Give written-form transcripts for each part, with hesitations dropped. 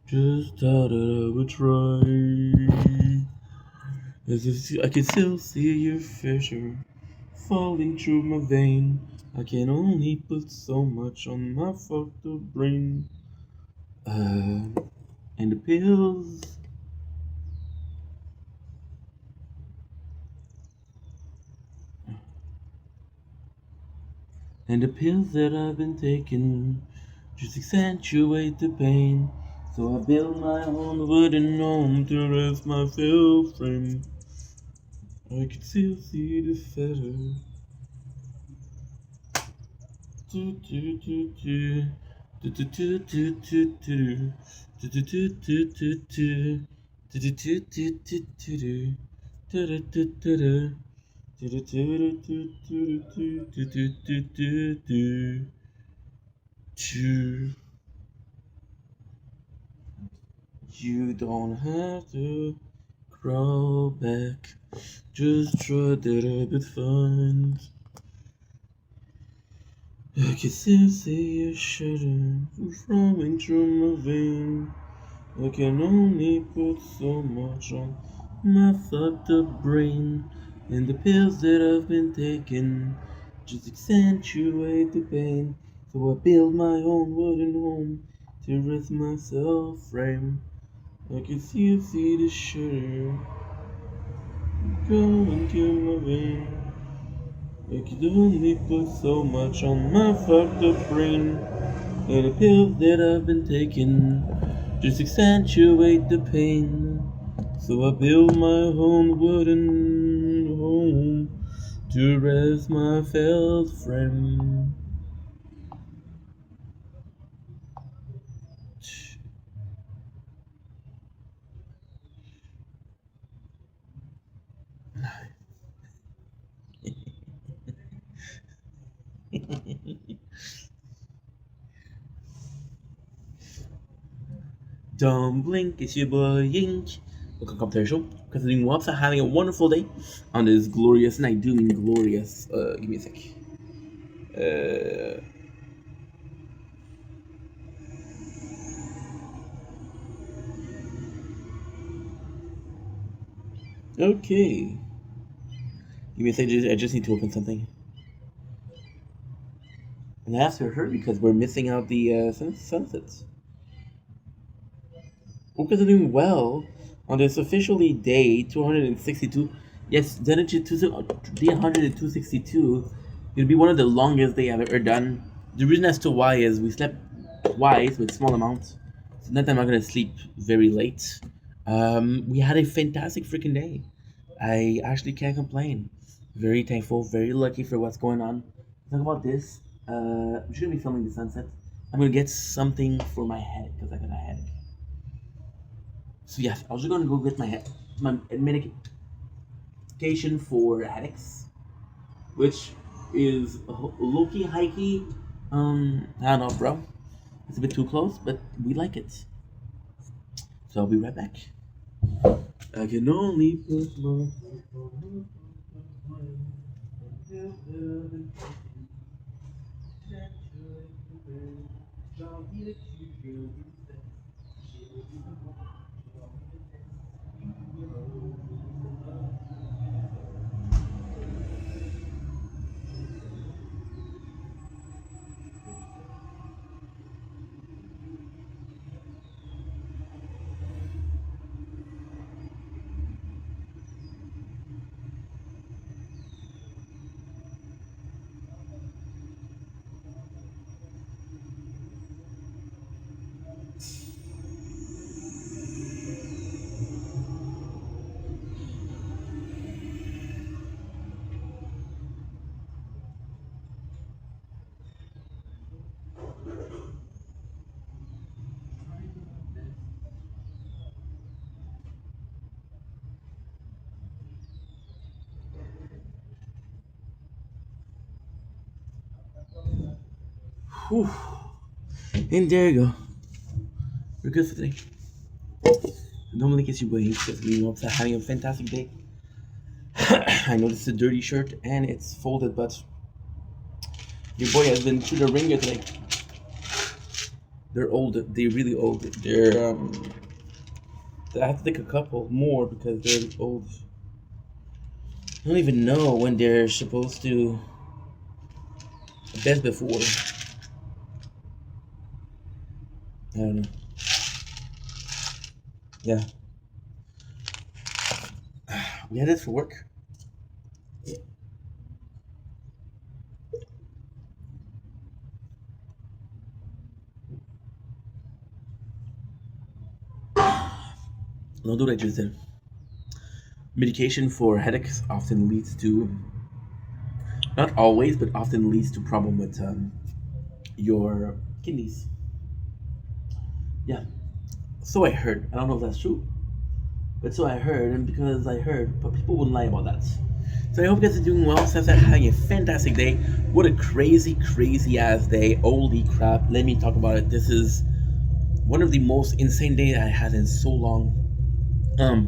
Just thought that I would try. As if I can still see your fissure falling through my vein. I can only put so much on my fucked up brain. Uh, and the pills. And the pills that I've been taking just accentuate the pain. So I build my own wooden home to rest my failed frame. I can still see the feather. Do, do, do, do. Do, do, do, do, do, do. Do, do, do, do, do, do. Do, do, do, do, do, do. Do, do, do, do, do. Do, do, do, do, do, do, do, do, do, do, do. Do. You don't have to crawl back. Just try that a bit fun. I can still see your shadow flowing through my vein. I can only put so much on my fucked up brain. And the pills that I've been taking just accentuate the pain. So I build my own wooden home to rest myself frame. I can still see the shudder going through my vein. I could only put so much on my fucked up brain. And the pills that I've been taking just accentuate the pain. So I build my own wooden home to rest my failed frame. Don't blink, it's your boy Yink. Welcome to the show. Considering Wops are having a wonderful day on this glorious, and I do mean glorious. Give me a sec. Uh, okay. Give me a sec. I just need to open something. And I asked her because we're missing out the sunsets. Orcas are doing well on this officially day 262. Yes, day 162. It'll be one of the longest day I've ever done. The reason as to why is we slept twice with small amounts. So that time I'm gonna sleep very late. We had a fantastic freaking day. I actually can't complain. Very thankful, very lucky for what's going on. Talk about this. I'm just gonna be filming the sunset. I'm gonna get something for my head because I got a headache. So yes, I was just gonna go get my medication for headaches, which is low-key, high-key. I don't know, bro. It's a bit too close, but we like it. So I'll be right back. I can only put my Whew. And there you go. We're good for today. Normally gets you waiting because we know that having a fantastic day. I know this is a dirty shirt and it's folded, but your boy has been through the ringer today. They're old. They're really old. They're I have to take a couple more because they're old. I don't even know when they're supposed to best before. I don't know. Yeah, we had this for work. Don't do what I just did. Medication for headaches often leads to, not always, but often leads to problem with your kidneys. Yeah. So I heard. I don't know if that's true, but so I heard, and because I heard, but people wouldn't lie about that. So I hope you guys are doing well. Since having a fantastic day. What a crazy, crazy ass day. Holy crap. Let me talk about it. This is one of the most insane days I had in so long.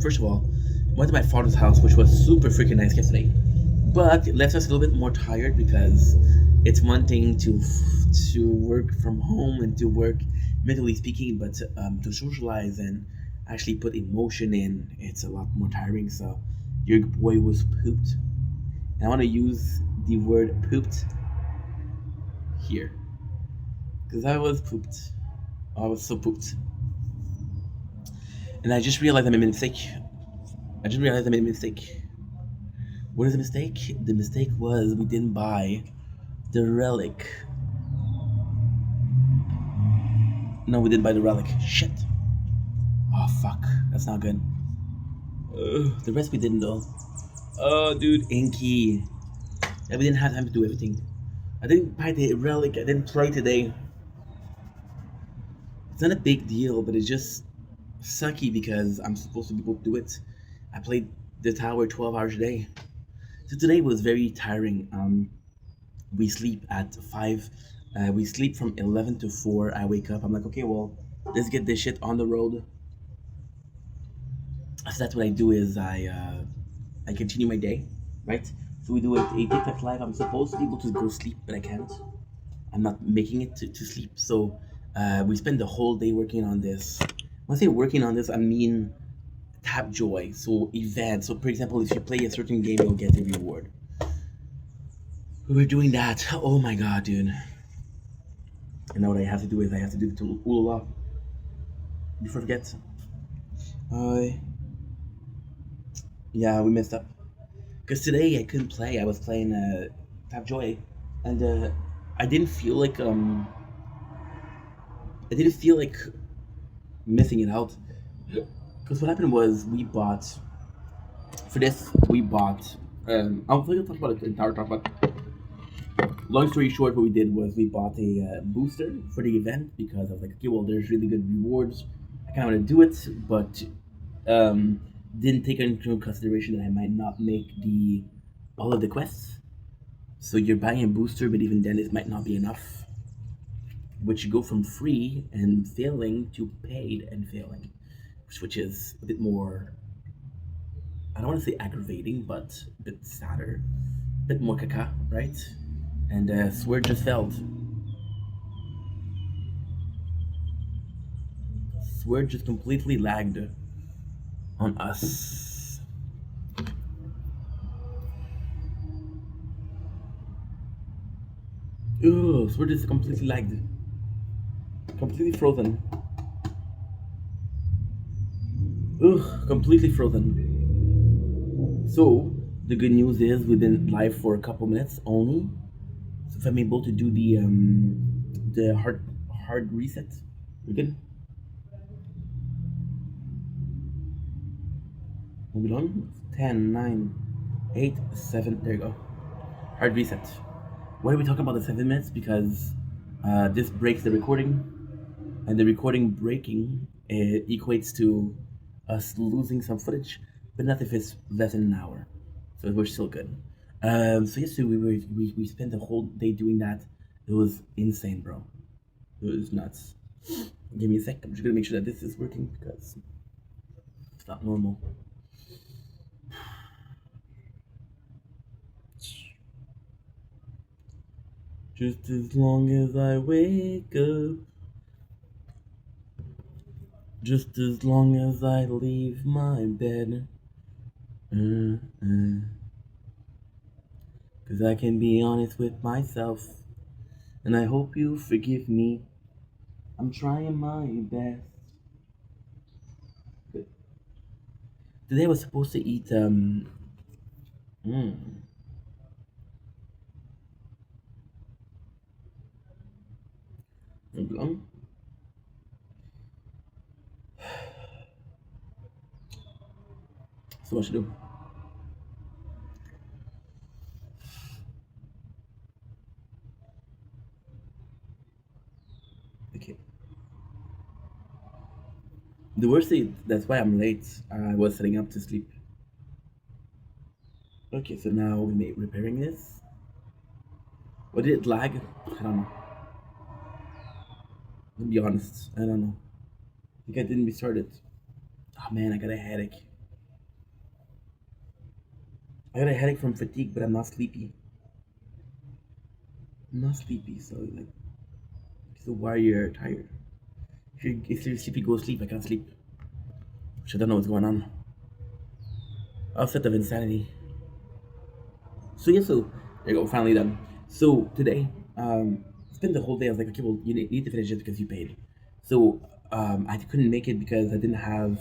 First of all, went to my father's house, which was super freaking nice yesterday. But it left us a little bit more tired because it's one thing to work from home and to work mentally speaking, but to socialize and actually put emotion in, it's a lot more tiring. So your boy was pooped, and I want to use the word pooped here because I was pooped. I was so pooped, and I just realized I made a mistake. I just realized I made a mistake. What is the mistake? The mistake was we didn't buy the relic. No, we didn't buy the relic. Shit. Oh fuck. That's not good. The rest we didn't though. Oh dude, Inky. Yeah, we didn't have time to do everything. I didn't buy the relic. I didn't play today. It's not a big deal, but it's just sucky because I'm supposed to be able to do it. I played the tower 12 hours a day. So today was very tiring. We sleep at 5. We sleep from 11 to 4. I wake up. I'm like, okay, well, let's get this shit on the road. So that's what I do is I continue my day, right? So we do a TikTok live. I'm supposed to be able to go sleep, but I can't. I'm not making it to sleep. So we spend the whole day working on this. When I say working on this, I mean tap joy. So events. So for example, if you play a certain game, you'll get a reward. We're doing that. Oh my god, dude. And now what I have to do is I have to do the Ulala before I forget. Uh, yeah, we messed up. Because today I couldn't play. I was playing Tap Joy, and I didn't feel like I didn't feel like missing it out. Because what happened was we bought for this we bought. I'll talk about it. Entire talk about. Long story short, what we did was we bought a booster for the event because I was like, okay, well, there's really good rewards. I kind of want to do it, but um, didn't take into consideration that I might not make the all of the quests. So you're buying a booster, but even then, it might not be enough. Which you go from free and failing to paid and failing, which is a bit more. I don't want to say aggravating, but a bit sadder, a bit more caca, right? And Sword just failed. Sword just completely lagged on us. Ugh, Sword is completely lagged, completely frozen. Ugh, completely frozen. So the good news is we've been live for a couple minutes only. So if I'm able to do the hard reset, we're good. Moving on. 10, 9, 8, 7. There you go. Hard reset. Why are we talking about the 7 minutes? Because this breaks the recording, and the recording breaking equates to us losing some footage, but not if it's less than an hour. So we're still good. So yesterday we spent the whole day doing that. It was insane, bro. It was nuts. Give me a sec. I'm just gonna make sure that this is working because it's not normal. Just as long as I wake up. Just as long as I leave my bed. Uh, uh, 'Cause I can be honest with myself. And I hope you forgive me. I'm trying my best. But today I was supposed to eat mm, long. So much to do. Okay. The worst thing, that's why I'm late. I was setting up to sleep. Okay, so now we may repairing this. What did it lag? I don't know. To be honest, I don't know. I think I didn't restart it. Oh man, I got a headache. I got a headache from fatigue, but I'm not sleepy. I'm not sleepy, so like, so why you're tired? If you're sleepy, go sleep. I can't sleep. Which I don't know what's going on. Offset of insanity. So yeah, so there you go, finally done. So today, spent the whole day. I was like, okay, well, you need to finish it because you paid. So I couldn't make it because I didn't have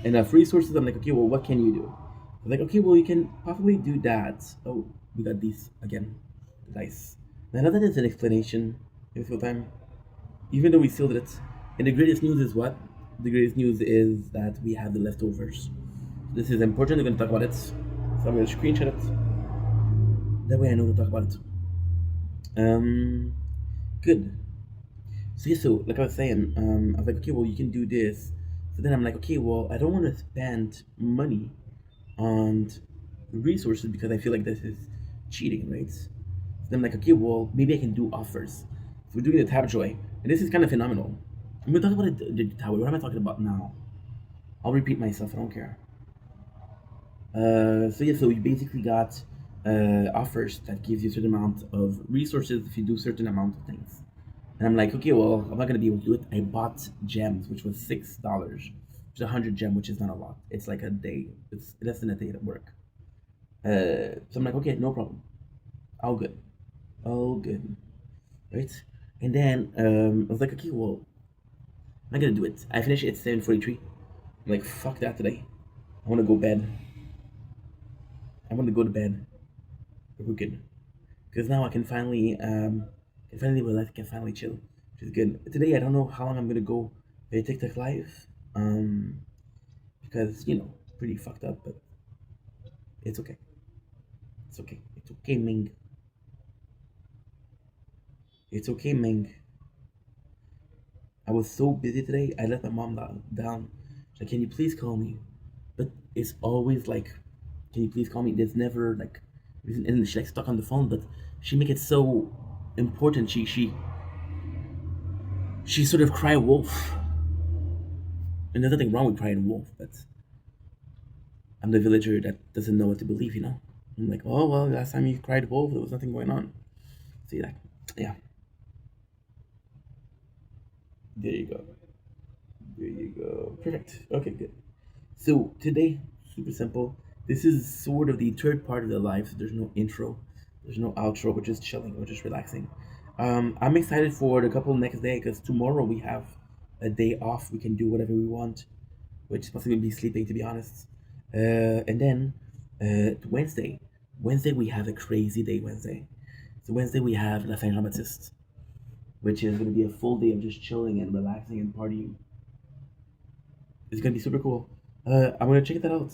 enough resources. I'm like, okay, well, what can you do? I was like, okay, well, you can possibly do that. Oh, we got these again, dice. Now that is an explanation every single time, even though we sealed it. And the greatest news is what? The greatest news is that we have the leftovers. This is important. We're going to talk about it. So I'm going to screenshot it. That way I know to talk about it. Um, Good. So yeah, so like I was saying, I was like, okay, well, you can do this. So then I'm like, okay, well, I don't want to spend money on resources because I feel like this is cheating, right? So then I'm like, okay, well, maybe I can do offers. So we're doing the tab joy, and this is kind of phenomenal. I'm gonna talk about the tower. What am I talking about now? I'll repeat myself. I don't care. So yeah, so you basically got offers that gives you a certain amount of resources if you do certain amount of things. And I'm like, okay, well, I'm not gonna be able to do it. I bought gems, which was $6, which is 100 gem, which is not a lot. It's like a day. It's less than a day at work. So I'm like, okay, no problem. All good, all good, right? And then I was like, okay, well, I'm not gonna do it. I finished it at 7:43. I'm like, fuck that today. I want to go bed. I want to go to bed. We're good. Because now I can finally relax, I can finally chill, which is good. Today I don't know how long I'm gonna go TikTok live, because pretty fucked up, but it's okay. It's okay. It's okay, Ming. It's okay, Ming. I was so busy today. I let my mom down. She's like, can you please call me? But it's always like, can you please call me? There's never like, and she like stuck on the phone, but she make it so important. She sort of cry wolf. And there's nothing wrong with crying wolf, but I'm the villager that doesn't know what to believe, I'm like, oh, well, last time you cried wolf, there was nothing going on. See that? Yeah, there you go. There you go. Perfect. Okay, good. So today, super simple. This is sort of the third part of the live. So there's no intro, there's no outro. We're just chilling. We're just relaxing. I'm excited for the couple next day because tomorrow we have a day off. We can do whatever we want, which is possibly be sleeping to be honest. And then Wednesday, Wednesday we have a crazy day. Wednesday, so Wednesday we have La Saint Jean Baptiste, which is going to be a full day of just chilling and relaxing and partying. It's going to be super cool. I'm going to check that out.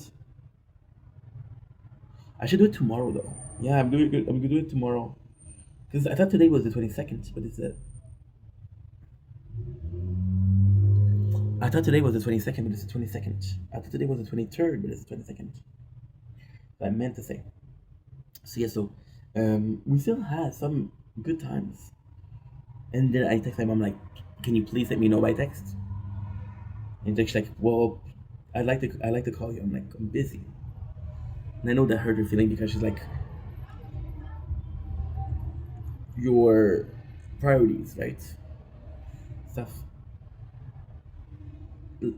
I should do it tomorrow though. Yeah, I'm doing it. I'm gonna do it tomorrow because I thought today was the 22nd, but it's I thought today was the 22nd, but it's the 22nd. I thought today was the 23rd, but it's the 22nd. I meant to say. So yeah, so we still had some good times. And then I text my mom like, "Can you please let me know by text?" And she's like, "Well, I'd like to call you." I'm like, "I'm busy," and I know that hurt her feeling because she's like, "Your priorities, right? Stuff."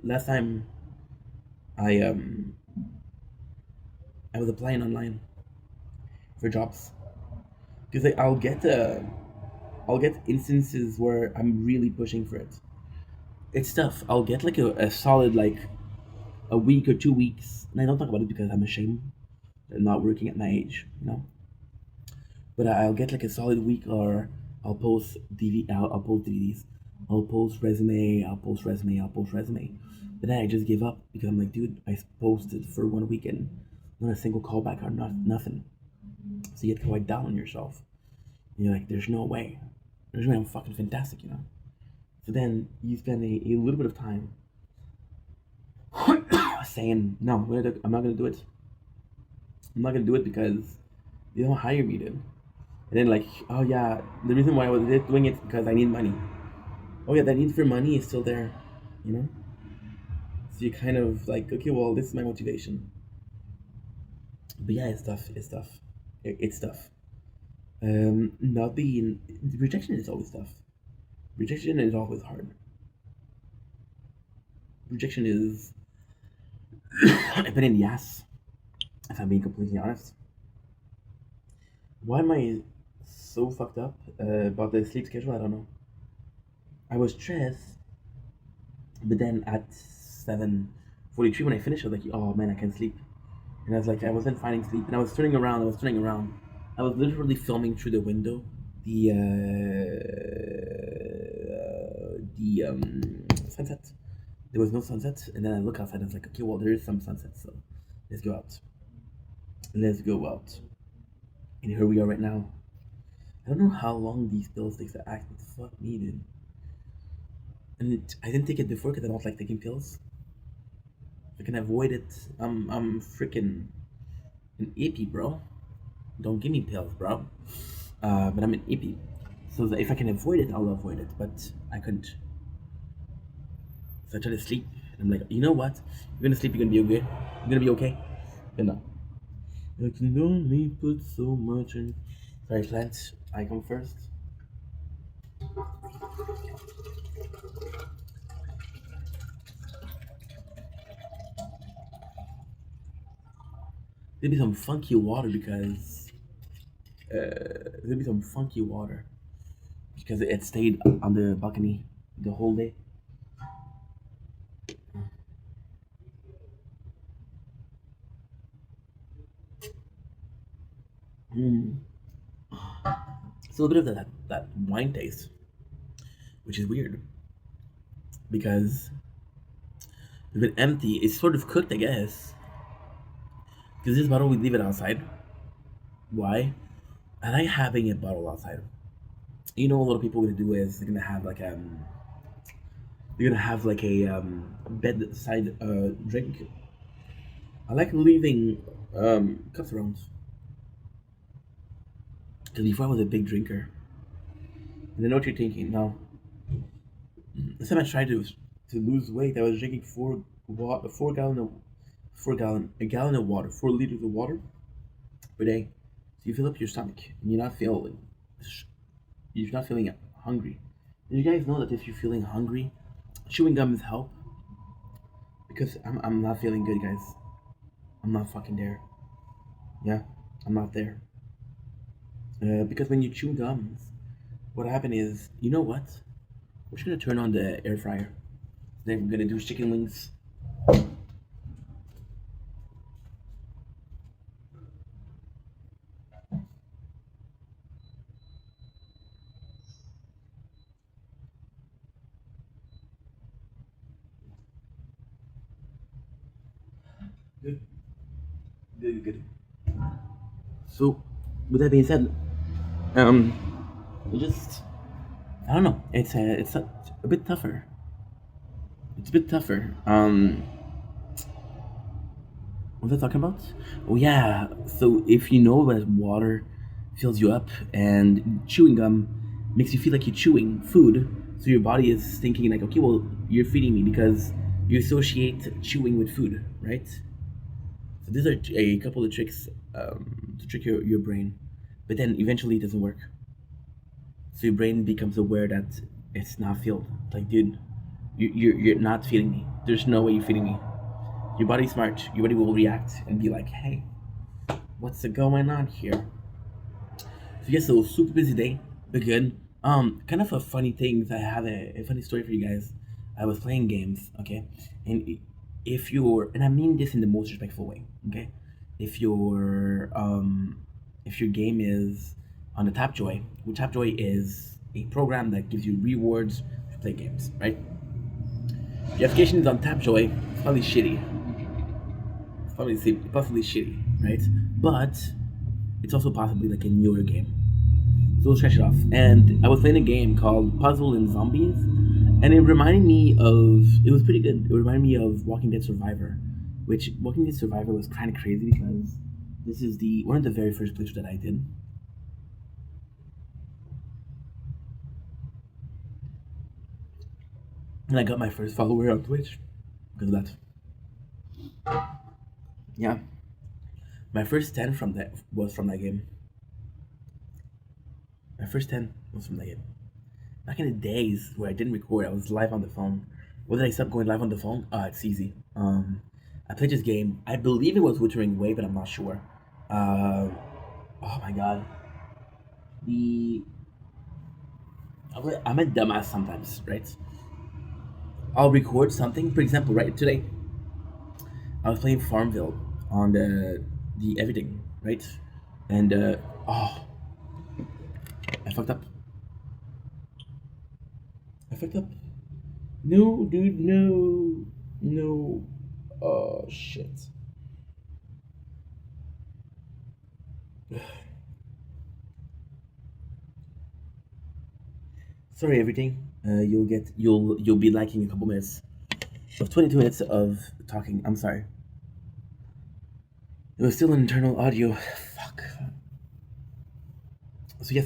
last time I um I was applying online for jobs because I'll get instances where I'm really pushing for it. It's tough. I'll get like a solid like a week or 2 weeks, and I don't talk about it because I'm ashamed of not working at my age, you know. But I'll get like a solid week, or I'll post DVDs, I'll post resume, I'll post resume. But then I just give up because I'm like, dude, I posted for 1 week and not a single callback or nothing. So you get quite down on yourself. And you're like, there's no way I'm fucking fantastic, you know. So then you spend a little bit of time saying, no, I'm not gonna do it. I'm not gonna do it because they don't hire me, dude. And then like, oh yeah, the reason why I was doing it is because I need money. Oh yeah, that need for money is still there, you know. So you kind of like, okay, well, this is my motivation. But yeah, it's tough. It's tough. It's tough. Not being rejection is always tough. Rejection is always hard. Rejection is a bit in the ass. If I'm being completely honest. Why am I so fucked up about the sleep schedule? I don't know. I was stressed, but then at 7:43 when I finished, I was like, oh man, I can't sleep. And I was like, I wasn't finding sleep, and I was turning around. I was turning around. I was literally filming through the window. The sunset. There was no sunset, and then I look outside. And I was like, okay, well, there is some sunset, so let's go out. Let's go out. And here we are right now. I don't know how long these pills take to act, but fuck me, dude. And I didn't take it before because I don't like taking pills. If I can avoid it, I'm freaking an hippie, bro. Don't give me pills, bro. But I'm an hippie. So that if I can avoid it, I'll avoid it. But I couldn't. So I try to sleep. And I'm like, you know what? You're gonna sleep, you're gonna be okay. You're gonna be okay. But no. I can only put so much in. Sorry, plant. I come first. There'll be some funky water there'll be some funky water because it stayed on the balcony the whole day. Mm. It's a little bit of that wine taste, which is weird because it's been empty. It's sort of cooked, I guess. Because this bottle we leave it outside. Why? I like having a bottle outside. You know, a lot of people gonna do is they're gonna have like a bedside drink. I like leaving cups around because before I was a big drinker. And I know what you're thinking now. Last time I tried to lose weight, I was drinking 4 gallon of water, 4 liters of water per day. So you fill up your stomach, and you're not feeling hungry. And you guys know that if you're feeling hungry, chewing gums help because I'm not feeling good, guys. I'm not fucking there. Yeah, I'm not there. Because when you chew gums, what happened is, you know what? We're just gonna turn on the air fryer. Then we're gonna do chicken wings. Good, good, good. So, with that being said, um, it just I don't know. It's a bit tougher. It's a bit tougher. What was I talking about? Oh yeah. So if you know that water fills you up and chewing gum makes you feel like you're chewing food, so your body is thinking like, okay, well, you're feeding me because you associate chewing with food, right? So these are a couple of tricks to trick your brain, but then eventually it doesn't work. So your brain becomes aware that it's not filled. Like, dude, You're not feeding me. There's no way you're feeding me. Your body's smart. Your body will react and be like, hey, what's going on here? So yes, it was a super busy day, but good. Kind of a funny thing is I have a funny story for you guys. I was playing games, okay, and if you're, and I mean this in the most respectful way, okay, if your if your game is on the Tapjoy, which Tapjoy is a program that gives you rewards to play games, right? The application is on Tapjoy. It's probably shitty. It's probably possibly shitty, right? But it's also possibly like a newer game. So let's scratch it off. And I was playing a game called Puzzle and Zombies, and it reminded me of. It was pretty good. It reminded me of Walking Dead Survivor, which Walking Dead Survivor was kind of crazy because this is the one of the very first playthroughs that I did, and I got my first follower on Twitch because of that. Yeah, my first 10 from that was from that game. My first 10 was from that game. Back in the days where I didn't record, I was live on the phone. When did I stop going live on the phone? It's easy. I played this game. I believe it was Wuthering Way, but I'm not sure. Uh, oh my god. The I'm a dumbass sometimes, right? I'll record something. For example, right today, I was playing Farmville on the everything, right? And oh, I fucked up. I fucked up. No, dude, no, no. Oh shit. Sorry, everything. You'll be liking a couple minutes of 22 minutes of talking. I'm sorry. It was still an internal audio. Fuck. So yeah.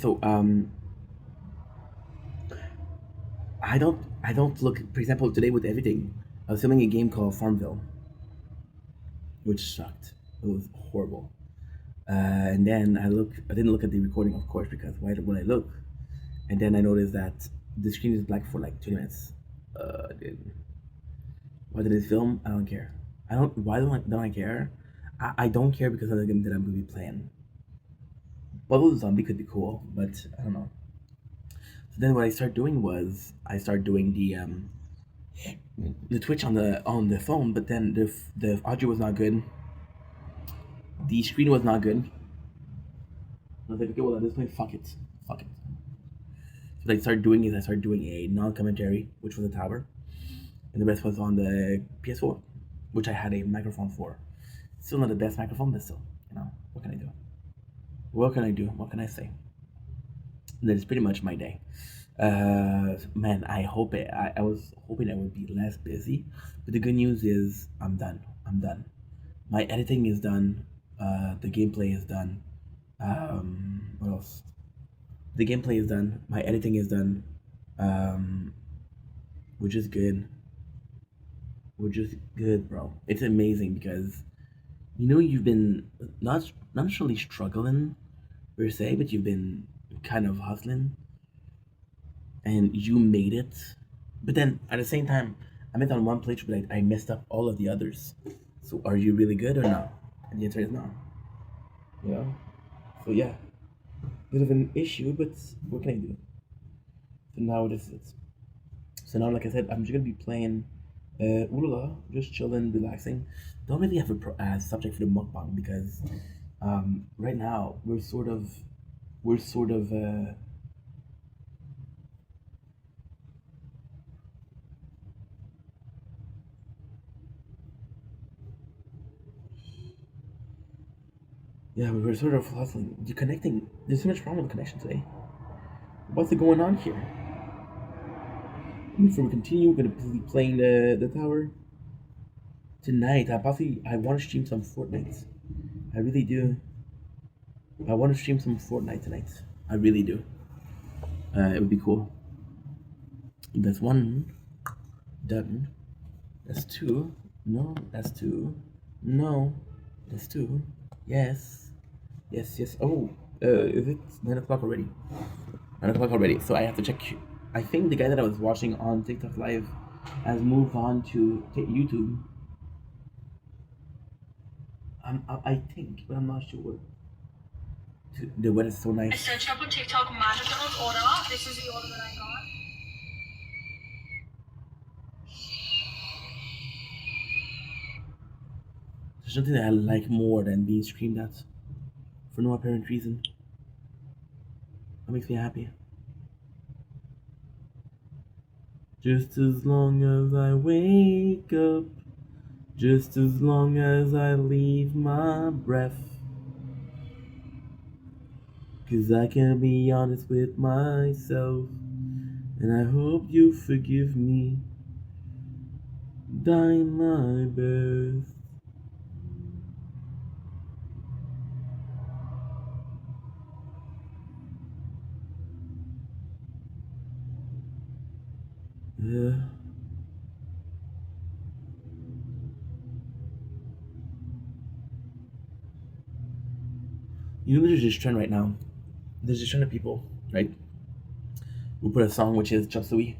I don't look. For example, today with everything, I was filming a game called Farmville, which sucked. It was horrible. And then I didn't look at the recording, of course, because why would I look? And then I noticed that the screen is black for like 2 minutes. Dude. Why did it film? I don't care. I don't. Why don't I care? I don't care because of the game that I'm gonna be playing. Bubble Zombie could be cool, but I don't know. So then what I started doing was I started doing the Twitch on the phone, but then the audio was not good. The screen was not good. I was like, okay, well at this point, fuck it. So what I started doing is I started doing a non-commentary, which was a tower, and the rest was on the PS4, which I had a microphone for. Still not the best microphone, but still, what can I do? What can I do? What can I say? And that is pretty much my day. Man, I was hoping I would be less busy, but the good news is I'm done. I'm done. My editing is done. The gameplay is done. What else? The gameplay is done. My editing is done. Um, which is good. Which is good, bro. It's amazing because you've been not necessarily struggling per se, but you've been kind of hustling and you made it. But then at the same time, I made on one playthrough, but I messed up all of the others. So are you really good or not? And the answer is no. You know? So yeah, bit of an issue, but what can I do? So now this is it. So now, like I said, I'm just gonna be playing Ulala, just chilling, relaxing. Don't really have a subject for the mukbang because right now we're sort of yeah, we're sort of hustling. You're connecting. There's so much problem with the connection today. What's going on here? Before we continue, we're gonna be playing the tower tonight. I want to stream some Fortnite. I really do. I want to stream some Fortnite tonight. I really do. It would be cool. That's one done. That's two. No, that's two. No, that's two. Yes. Yes, yes. Oh, is it 9 o'clock already? 9 o'clock already. So I have to check. I think the guy that I was watching on TikTok Live has moved on to YouTube. I think, but I'm not sure. The weather's so nice. I searched up on TikTok my McDonald's order. This is the order that I got. There's nothing that I like more than being screamed at for no apparent reason. That makes me happy. Just as long as I wake up, just as long as I leave my breath. 'Cause I can be honest with myself, and I hope you forgive me. Die my best. Yeah. You know, there's this trend right now. There's this trend of people, right? Who put a song which is just so we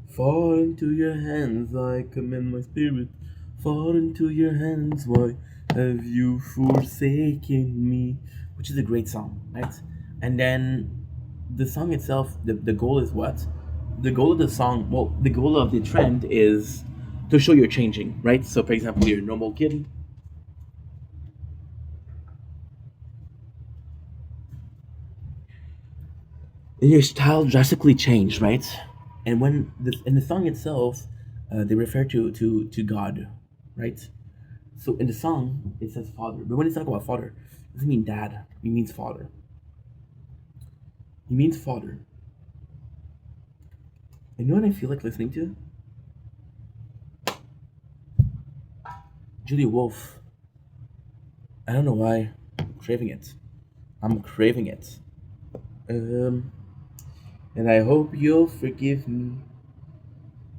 fall into your hands, I commend my spirit. Fall into your hands, why have you forsaken me? Which is a great song, right? And then the song itself, the goal is what? The goal of the song, well, the goal of the trend is to show you're changing, right? So, for example, you're a normal kid, and your style drastically changed, right? And when in the song itself, they refer to God, right? So in the song it says father, but when it's talking about father, it doesn't mean dad. It means father. He means father. And you know what I feel like listening to? Julia Wolf. I don't know why. I'm craving it. I'm craving it. Um, and I hope you'll forgive me.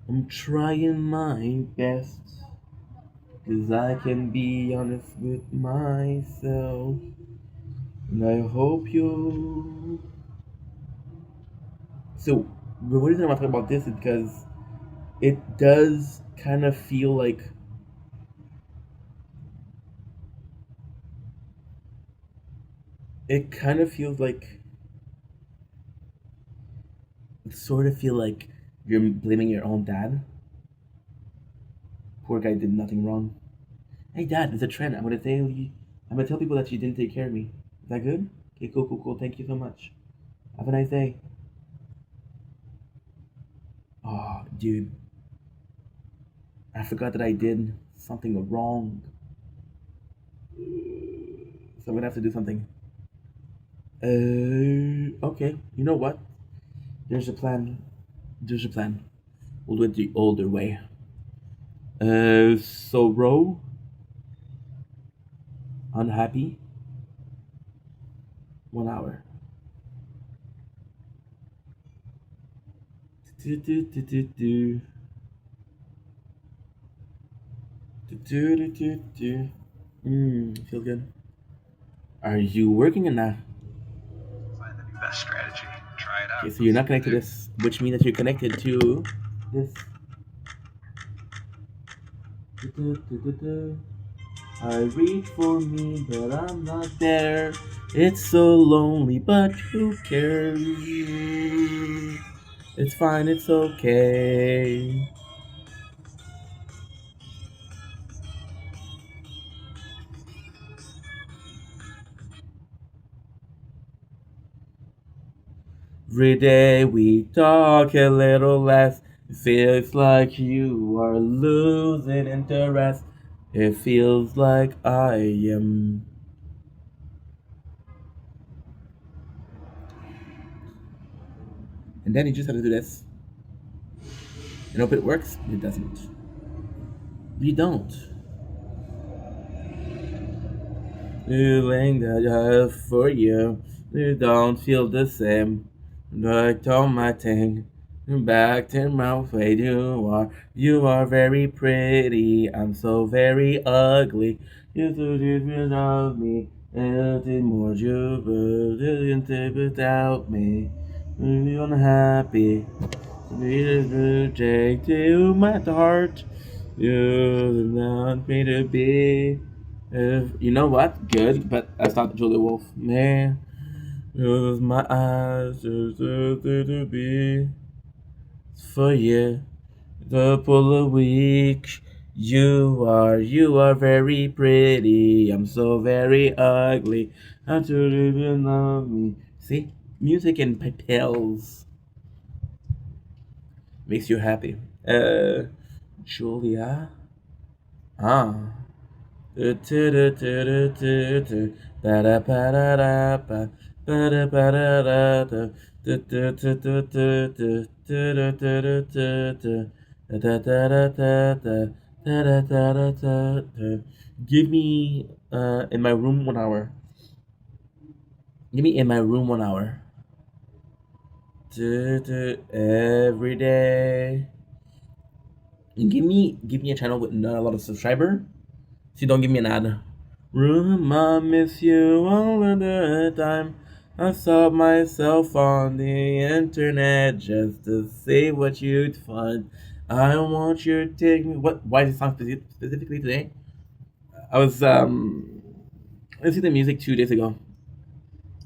I'm trying my best. 'Cause I can be honest with myself. And I hope you. So, the reason I'm talking about this is because it does kind of feel like. It kind of feels like. It sort of feel like you're blaming your own dad. Poor guy did nothing wrong. Hey, dad, it's a trend. I'm gonna tell people that you didn't take care of me. Is that good? Okay, cool, cool, cool. Thank you so much. Have a nice day. Oh, dude, I forgot that I did something wrong. So I'm gonna have to do something. Okay. You know what? There's a plan. There's a plan. We'll do it the older way. So row, unhappy, 1 hour. Do, do, do, do, do. Do, do, do, do, do. Feel good. Are you working or not? Find the new best strategy. Try it out. Okay, so you're not connected to this, which means that you're connected to this. Do, do, do, do, do. I reach for me, but I'm not there. It's so lonely, but who cares? It's fine, it's okay. Every day we talk a little less. It feels like you are losing interest. It feels like I am. And then you just have to do this. And hope it works. It doesn't. You don't. Feeling that I have for you. You don't feel the same. Like on my thing. Back to my way you are very pretty. I'm so very ugly. You didn't love me. Anything more you didn't take without me. You're unhappy. Take to my heart. You want me to be. You know what? Good, but that's not Julia Wolf. Man, close my eyes to be for you. Couple of weeks. You are very pretty. I'm so very ugly. How to even love me? See, music and pills makes you happy. Julia. Ah. Give me in my room 1 hour. Give me in my room 1 hour. Every day. And give me a channel with not a lot of subscriber. So you don't give me an ad. Room, I miss you all of the time. I saw myself on the internet just to see what you'd find. I want you to take me. What? Why is this song specifically today? I was listening to music 2 days ago,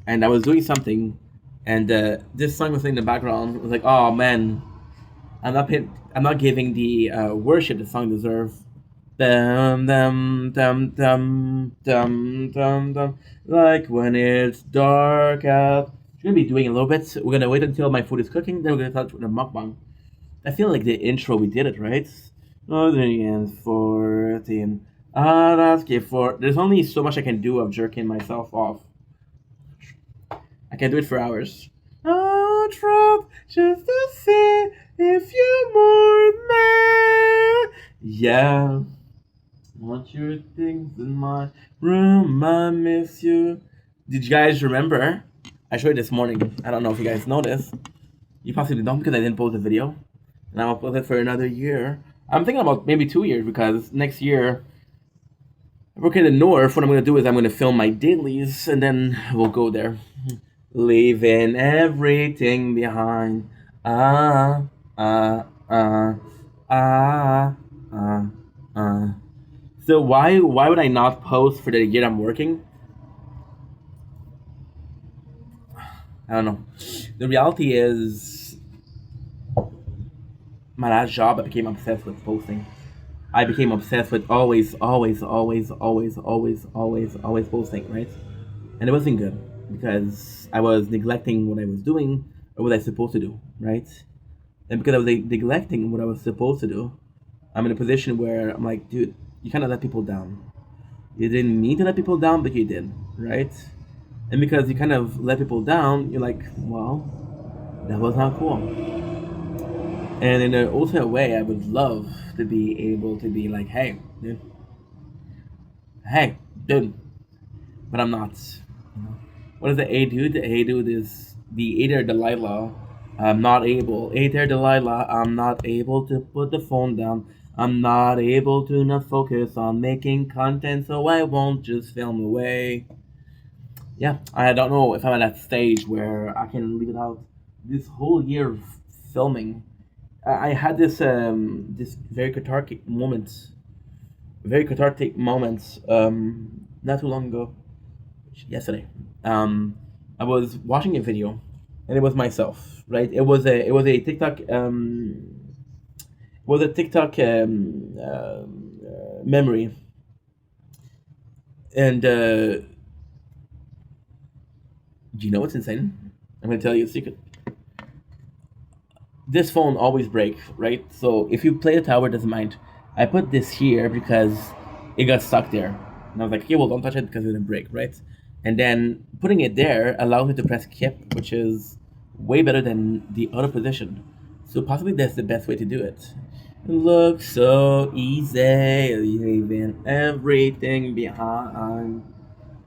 and I was doing something, and this song was playing in the background. I was like, oh man, I'm not giving the worship the song deserves. Dum dum dum dum dum dum dum. Like when it's dark out. We're gonna be doing a little bit. We're gonna wait until my food is cooking. Then we're gonna start with the mukbang. I feel like the intro we did it right. Oh, the end 14. I'd ask you for. There's only so much I can do of jerking myself off. I can do it for hours. I'll try just to see if you're more mad. Yeah. Want your things in my room, I miss you. Did you guys remember? I showed you this morning. I don't know if you guys noticed. You possibly don't because I didn't post the video. And I'll post it for another year. I'm thinking about maybe 2 years because next year, if we're in the north, what I'm going to do is I'm going to film my dailies and then we'll go there. Leaving everything behind. Ah, ah, ah, ah, ah, ah. So why would I not post for the year I'm working? I don't know. The reality is my last job I became obsessed with posting. I became obsessed with always, always, always, always, always, always, always posting, right? And it wasn't good because I was neglecting what I was doing or what I was supposed to do, right? And because I was neglecting what I was supposed to do, I'm in a position where I'm like, dude, you kind of let people down. You didn't mean to let people down, but you did, right? And because you kind of let people down, you're like, well, that was not cool. And in an ultimate way, I would love to be able to be like, hey, dude, but I'm not. You know? What is the hey dude? The hey dude is the hey there Delilah. I'm not able. Hey there Delilah. I'm not able to put the phone down. I'm not able to not focus on making content, so I won't just film away. Yeah, I don't know if I'm at that stage where I can leave it out. This whole year of filming, I had this very cathartic moments not too long ago, yesterday. I was watching a video, and it was myself, right? It was a TikTok memory, and do you know what's insane? I'm gonna tell you a secret. This phone always breaks, right? So if you play the tower, it doesn't mind. I put this here because it got stuck there. And I was like, okay, well, don't touch it because it didn't break, right? And then putting it there allows me to press skip, which is way better than the other position. So possibly that's the best way to do it. It looks so easy, leaving everything behind.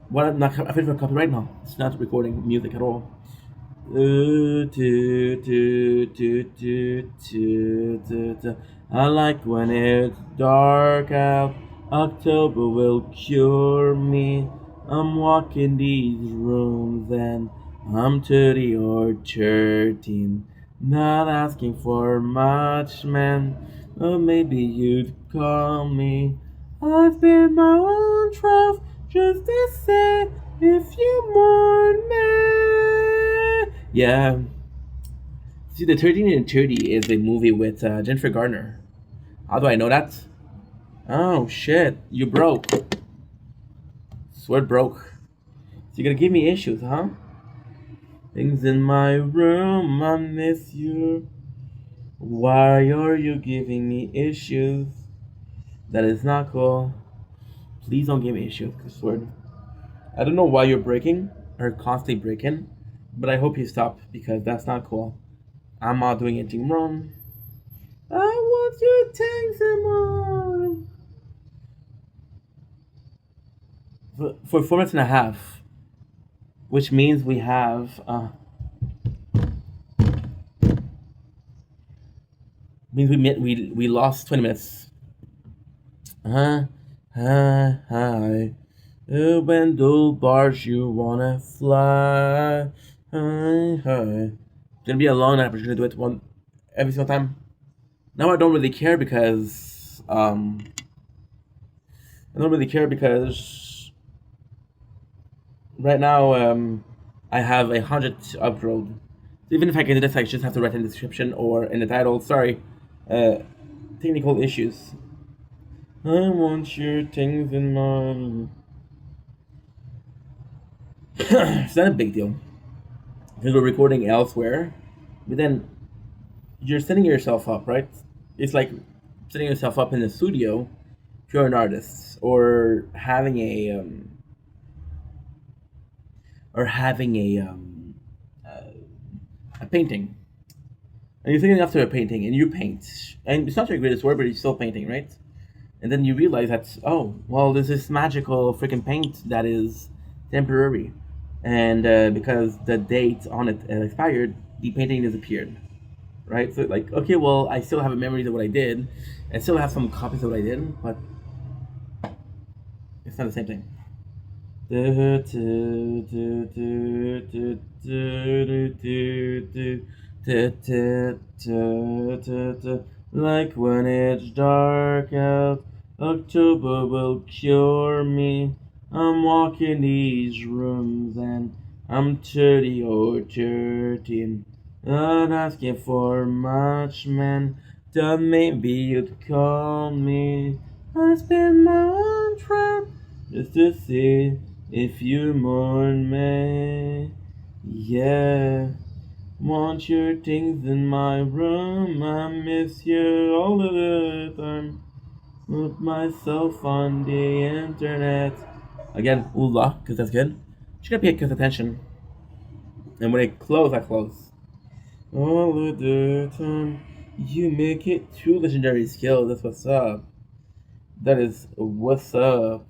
What? I'm not afraid for copyright now. It's not recording music at all. I like when it's dark out. October will cure me. I'm walking these rooms and I'm 30 or 13. Not asking for much, man. Or maybe you'd call me. I've been my own trough just to say if you mourn me. Yeah. See, the 13 and 30 is a movie with Jennifer Garner. How do I know that? Oh, shit. You broke. Swear broke. So you're gonna give me issues, huh? Things in my room, I miss you. Why are you giving me issues? That is not cool. Please don't give me issues, I swear. I don't know why you're breaking or constantly breaking, but I hope you stop because that's not cool. I'm not doing anything wrong. I want you to take someone for 4 minutes and a half, which means we have means we lost 20 minutes. Hi. When those bars you wanna fly. Hi. It's gonna be a long night, but you're gonna do it one every single time. Now I don't really care because I don't really care because right now I have 100 to upload. So even if I can do this, I just have to write in the description or in the title. Sorry, uh, technical issues. I want your things in mind. It's not a big deal because we're recording elsewhere, but then you're setting yourself up, right? It's like setting yourself up in the studio if you're an artist, or having a painting, and you're thinking after a painting, and you paint, and it's not your greatest work, but you're still painting, right? And then you realize that oh, well, there's this magical freaking paint that is temporary, and because the date on it expired, the painting disappeared, right? So like, okay, well, I still have a memory of what I did, I still have some copies of what I did, but it's not the same thing. Like when it's dark out, October will cure me. I'm walking these rooms and I'm 30 or 13. Not asking for much, man. Thought maybe you'd call me. I spend my own trap just to see if you mourn me. Yeah, want your things in my room. I miss you all of the time. Put myself on the internet. Again, ooh because that's good. Just gotta pay close attention. And when I close, I close. All of the time. You make it two legendary skills. That's what's up. That is what's up.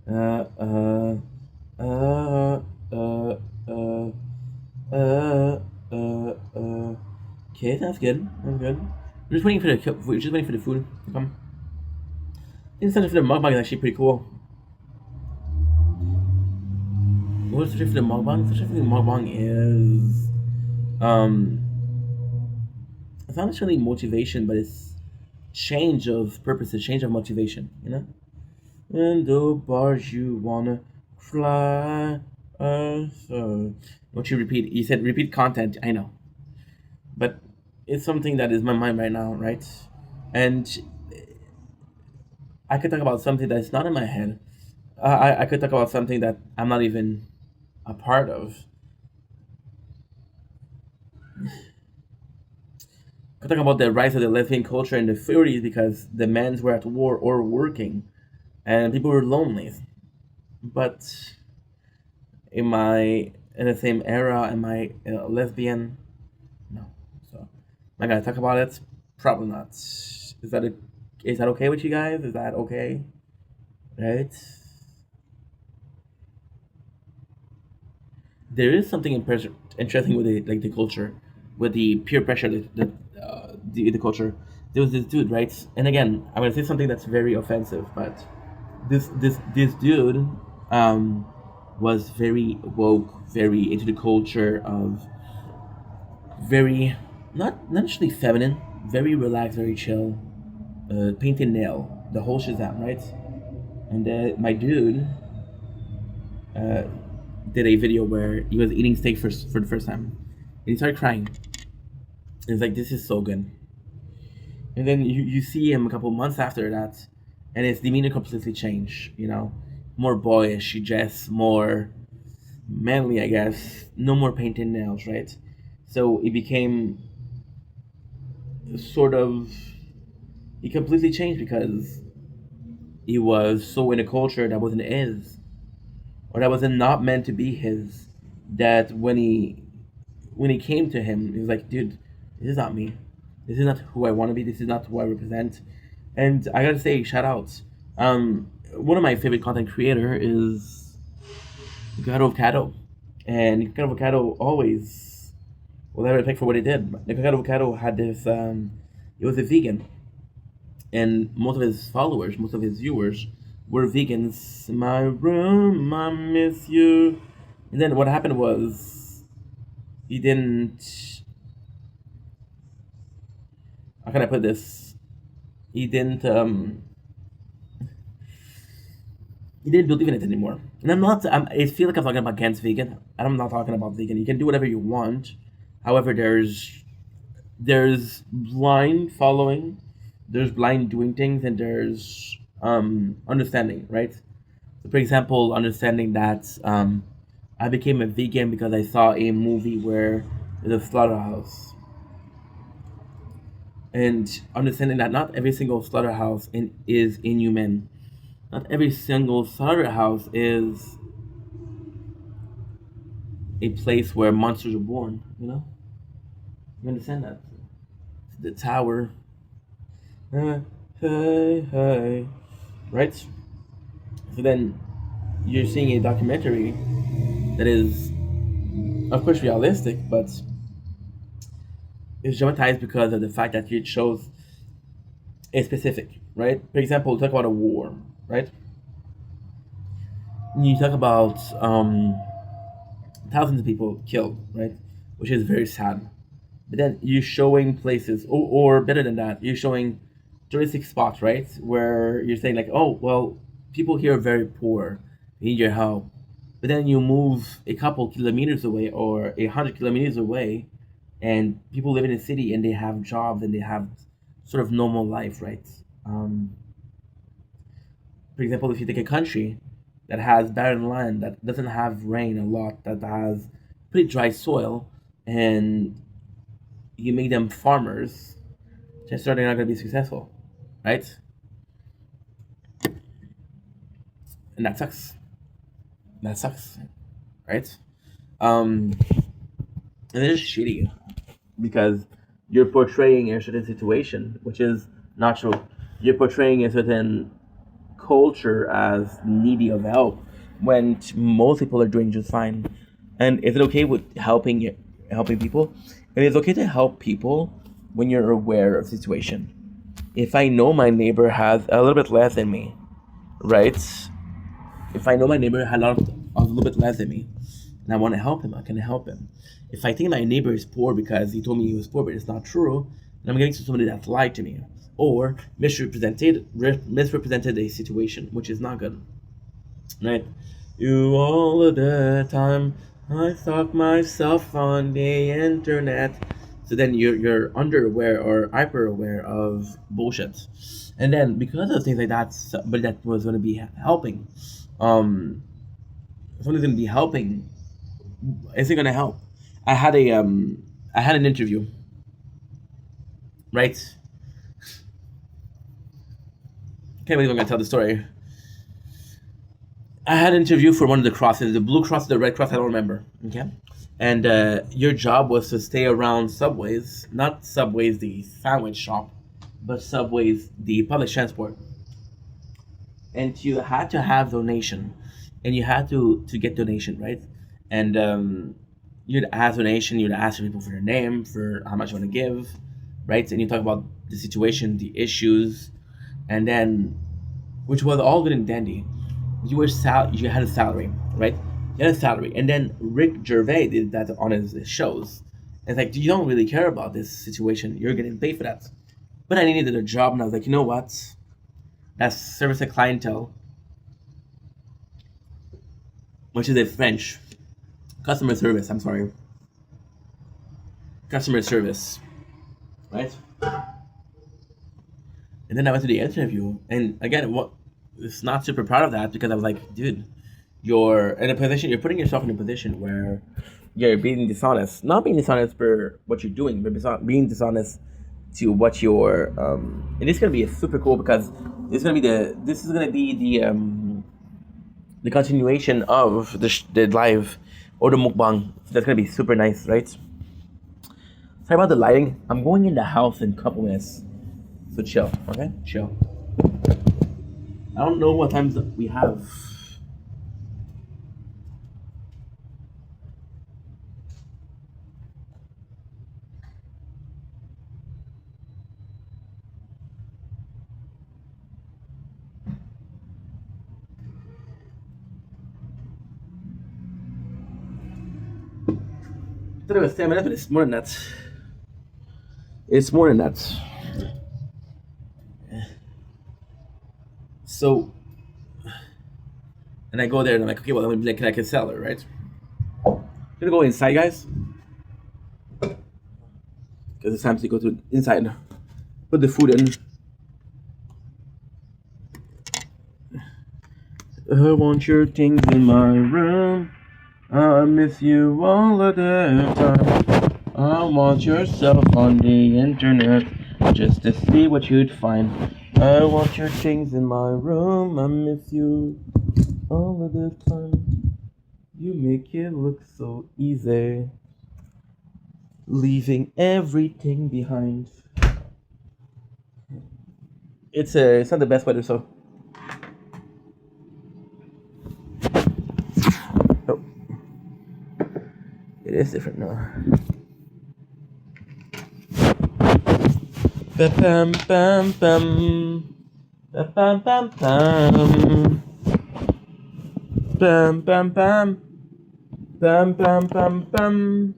Uh, uh, uh, uh, uh, Okay, that's good. That's good. We're just waiting for we're just waiting for the food to come. Instead for the mukbang is actually pretty cool. What's the for the mukbang? The for the mukbang is um, it's not necessarily motivation, but it's change of purposes, change of motivation. You know. And the bars you wanna fly. What you repeat? You said repeat content. I know, but it's something that is my mind right now, right? And I could talk about something that's not in my head. I could talk about something that I'm not even a part of. I could talk about the rise of the lesbian culture in the 30s because the men were at war or working, and people were lonely. But am I in the same era? Am I lesbian? No. So, am I gonna talk about it? Probably not. Is that okay with you guys? Is that okay? Right? There is something interesting with the culture, with the peer pressure, the culture. There was this dude, right? And again, I'm gonna say something that's very offensive, but this dude um, was very woke, very into the culture of very not actually feminine, very relaxed, very chill. Painted nail, the whole shazam, right? And my dude uh, did a video where he was eating steak for the first time, and he started crying. And he's like, "This is so good." And then you see him a couple months after that, and his demeanor completely changed. More boyish, he dressed more manly, I guess. No more painted nails, right? So it became sort of he completely changed because he was so in a culture that wasn't his, or that wasn't not meant to be his. That when he came to him, he was like, "Dude, this is not me. This is not who I want to be. This is not who I represent." And I gotta say, shout outs. One of my favorite content creator is Gato Avocado, and Gato Avocado always will have respect for what he did. Gato Avocado had this. He was a vegan, and most of his followers, most of his viewers, were vegans. My room, I miss you. And then what happened was he didn't. How can I put this? He didn't. He didn't believe in it anymore. And I'm not. I feel like I'm talking about against vegan. And I'm not talking about vegan. You can do whatever you want. However, there's blind following, there's blind doing things, and there's understanding, right? So for example, understanding that I became a vegan because I saw a movie where there's a slaughterhouse, and understanding that not every single slaughterhouse is inhuman. Not every single slaughterhouse is a place where monsters are born. You understand that? The tower. Hey, hey. Right? So then you're seeing a documentary that is, of course, realistic, but it's dramatized because of the fact that it shows a specific, right? For example, talk about a war, right? You talk about thousands of people killed, right? Which is very sad. But then you're showing places, or better than that, you're showing touristic spots, right? Where you're saying like, oh, well, people here are very poor, they need your help. But then you move a couple kilometers away or 100 kilometers away, and people live in a city and they have jobs and they have sort of normal life, right? Um, for example, if you take a country that has barren land, that doesn't have rain a lot, that has pretty dry soil, and you make them farmers, chances are they're not going to be successful, right? And that sucks. That sucks, right? Um, and it's just shitty because you're portraying a certain situation, which is not true. You're portraying a certain culture as needy of help when most people are doing just fine. And is it okay with helping people? And it's okay to help people when you're aware of the situation. If I know my neighbor has a little bit less than me, right? If I know my neighbor had a little bit less than me, and I want to help him, I can help him. If I think my neighbor is poor because he told me he was poor, but it's not true, then I'm getting to somebody that's lied to me or misrepresented a situation, which is not good, right? You all of the time, I stalk myself on the internet. So then you're underaware or hyper aware of bullshit, and then because of things like that, somebody that was going to be helping, um, somebody's going to be helping, is it going to help? I had I had an interview, right? Can't believe I'm going to tell the story. I had an interview for one of the crosses, the blue cross, the red cross. I don't remember. Okay, and your job was to stay around subways, not subways the sandwich shop, but subways the public transport, and you had to have donation, and you had to get donation, right? And you'd ask donation, you'd ask people for their name, for how much you want to give, right? And you talk about the situation, the issues, and then which was all good and dandy. You had a salary, right? You had a salary, and then Rick Gervais did that on his shows, It's like, you don't really care about this situation. You're getting paid for that. But I needed a job, and I was like, you know what? That's service a clientele, which is a French customer service. I'm sorry, customer service, right? And then I went to the interview, and again, what? It's not super proud of that because I was like, dude, you're in a position. You're putting yourself in a position where you're being dishonest. Not being dishonest for what you're doing, but being dishonest to what you're. And it's gonna be super cool because it's gonna be the. This is gonna be the continuation of the live or the mukbang. So that's gonna be super nice, right? Sorry about the lighting. I'm going in the house in a couple minutes. So chill, okay? Chill. I don't know what times we have. I thought it was 10 minutes, but it's more than that. It's more than that. So, and I go there and I'm like, okay, well, I'm gonna be like a seller, right? I'm gonna go inside, guys, because it's time to go to inside. Put the food in. I want your things in my room. I miss you all of the time. I want yourself on the internet just to see what you'd find. I want your things in my room. I miss you all of the time. You make it look so easy, leaving everything behind. It's not the best weather, so. Oh, it is different now. Bam bam bam bam bam bam bam bam bam bam bam bam bam bam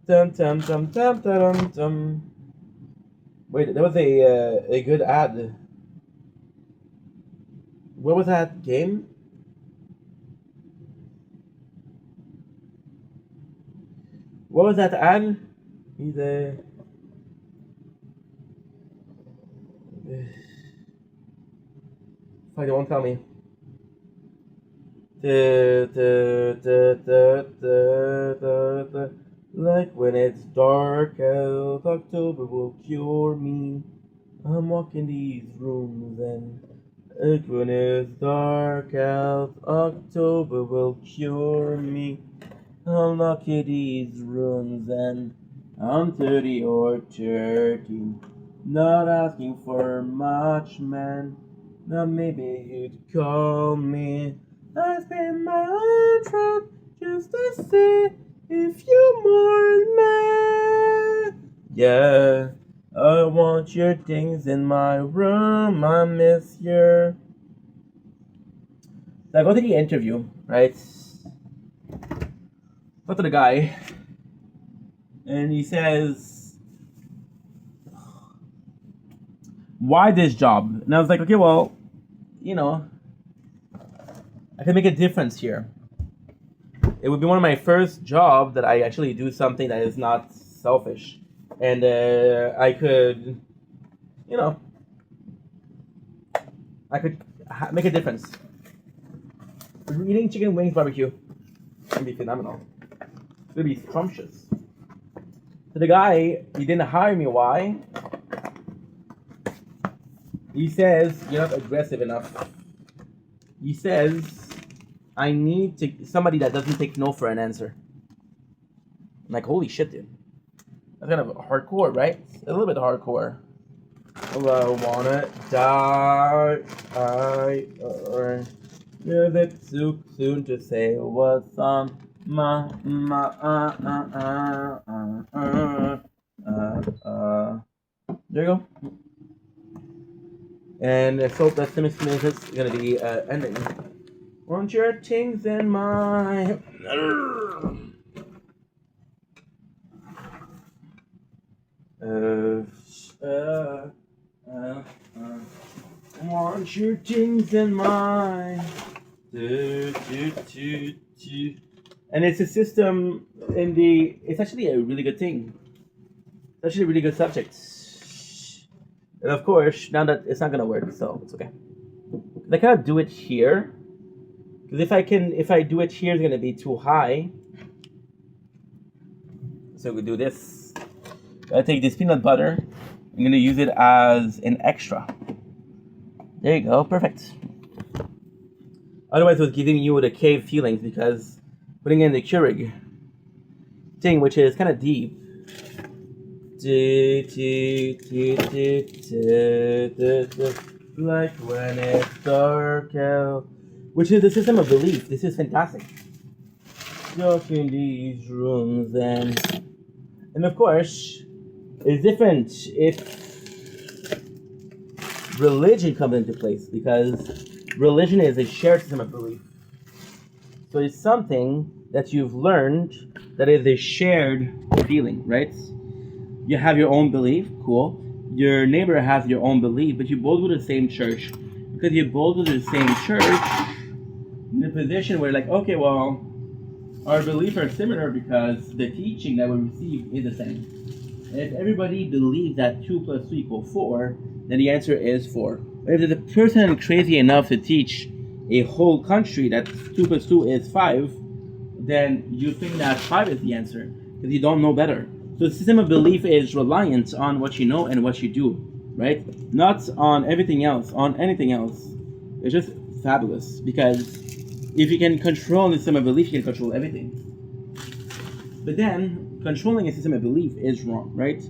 dum dum dum dum dum dum. Wait, that was a good ad. What was that game? What was that ad? He's a. Fuck, they won't tell me. Like when it's dark out, October will cure me. I'm walking these rooms and like when it's dark out, October will cure me. I'll knock at these rooms and I'm 30 or 30. Not asking for much, man. Now maybe you'd call me. I spin my own trap just to see if you mourn me. Yeah, I want your things in my room. I miss your. So I go to the interview, right? Go to the guy, and he says, "Why this job?" And I was like, "Okay, well, you know, I can make a difference here. It would be one of my first job that I actually do something that is not selfish, and I could, you know, I could make a difference. Eating chicken wings barbecue can be phenomenal. It's gonna be scrumptious." So the guy, he didn't hire me. Why? He says you're not aggressive enough. He says I need somebody that doesn't take no for an answer. I'm like, holy shit, dude. That's kind of hardcore, right? A little bit hardcore. Oh, I wanna die. Is it too soon to say what's on my There you go. And I hope that Simmons is gonna be ending. Want your things in my. Uh, uh, uh. Want your things in mind. Do, do, do, do. And it's a system in the. It's actually a really good thing. It's actually a really good subject. And of course, now that it's not gonna work, so it's okay. I cannot do it here. Because if I do it here, it's gonna be too high. So we do this. I take this peanut butter. I'm gonna use it as an extra. There you go, perfect. Otherwise, it was giving you the cave feelings because putting in the Keurig thing, which is kind of deep. Like when it's dark out, which is the system of belief. This is fantastic. Dark in these rooms, and of course, it's different if religion comes into place because religion is a shared system of belief. So it's something that you've learned that is a shared feeling, right? You have your own belief, cool. Your neighbor has your own belief, but you both go to the same church. Because you both go to the same church, in a position where like, okay, well, our beliefs are similar because the teaching that we receive is the same. And if everybody believes that 2 plus 2 equals 4, then the answer is 4. But if the person is crazy enough to teach a whole country that 2 plus 2 is 5, then you think that 5 is the answer because you don't know better. So the system of belief is reliant on what you know and what you do, right? Not on everything else, on anything else. It's just fabulous because if you can control the system of belief, you can control everything. But then controlling a system of belief is wrong, right?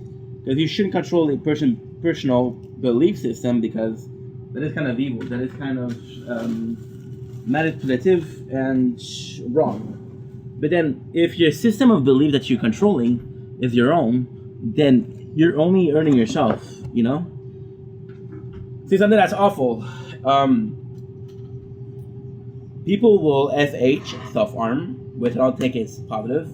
Because you shouldn't control a personal belief system because that is kind of evil. That is kind of manipulative and wrong. But then if your system of belief that you're controlling is your own, then you're only earning yourself, you know? See, something that's awful. People will SH, self-harm, which I don't think is positive.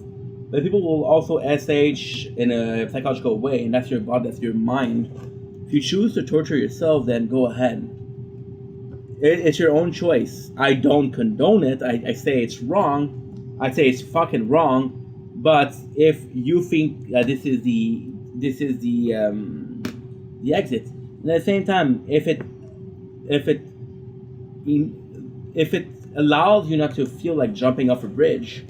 But people will also SH in a psychological way, and that's your body, that's your mind. If you choose to torture yourself, then go ahead. It's your own choice. I don't condone it. I say it's wrong. I say it's fucking wrong. But if you think this is the exit, and at the same time, if it allows you not to feel like jumping off a bridge,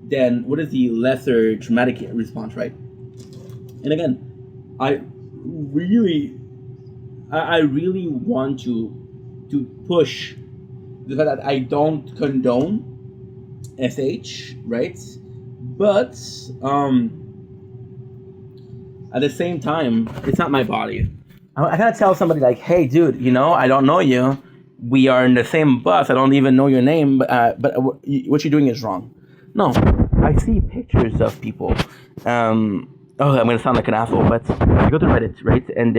then what is the lesser traumatic response, right? And again, I really want to push the fact that I don't condone SH, right? But at the same time, it's not my body. I gotta tell somebody like, hey, dude, I don't know you. We are in the same bus. I don't even know your name, but what you're doing is wrong. No, I see pictures of people. I'm gonna sound like an asshole, but I go to Reddit, right? And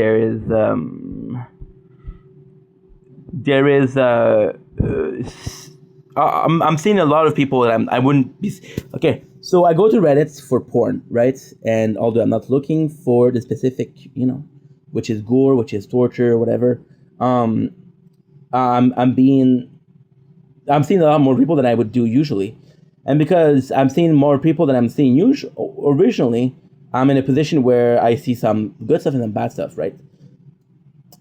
I'm seeing a lot of people that I wouldn't be. Okay, so I go to Reddit for porn, right? And although I'm not looking for the specific, which is gore, which is torture, whatever, I'm seeing a lot more people than I would do usually. And because I'm seeing more people than I'm seeing originally, I'm in a position where I see some good stuff and some bad stuff, right?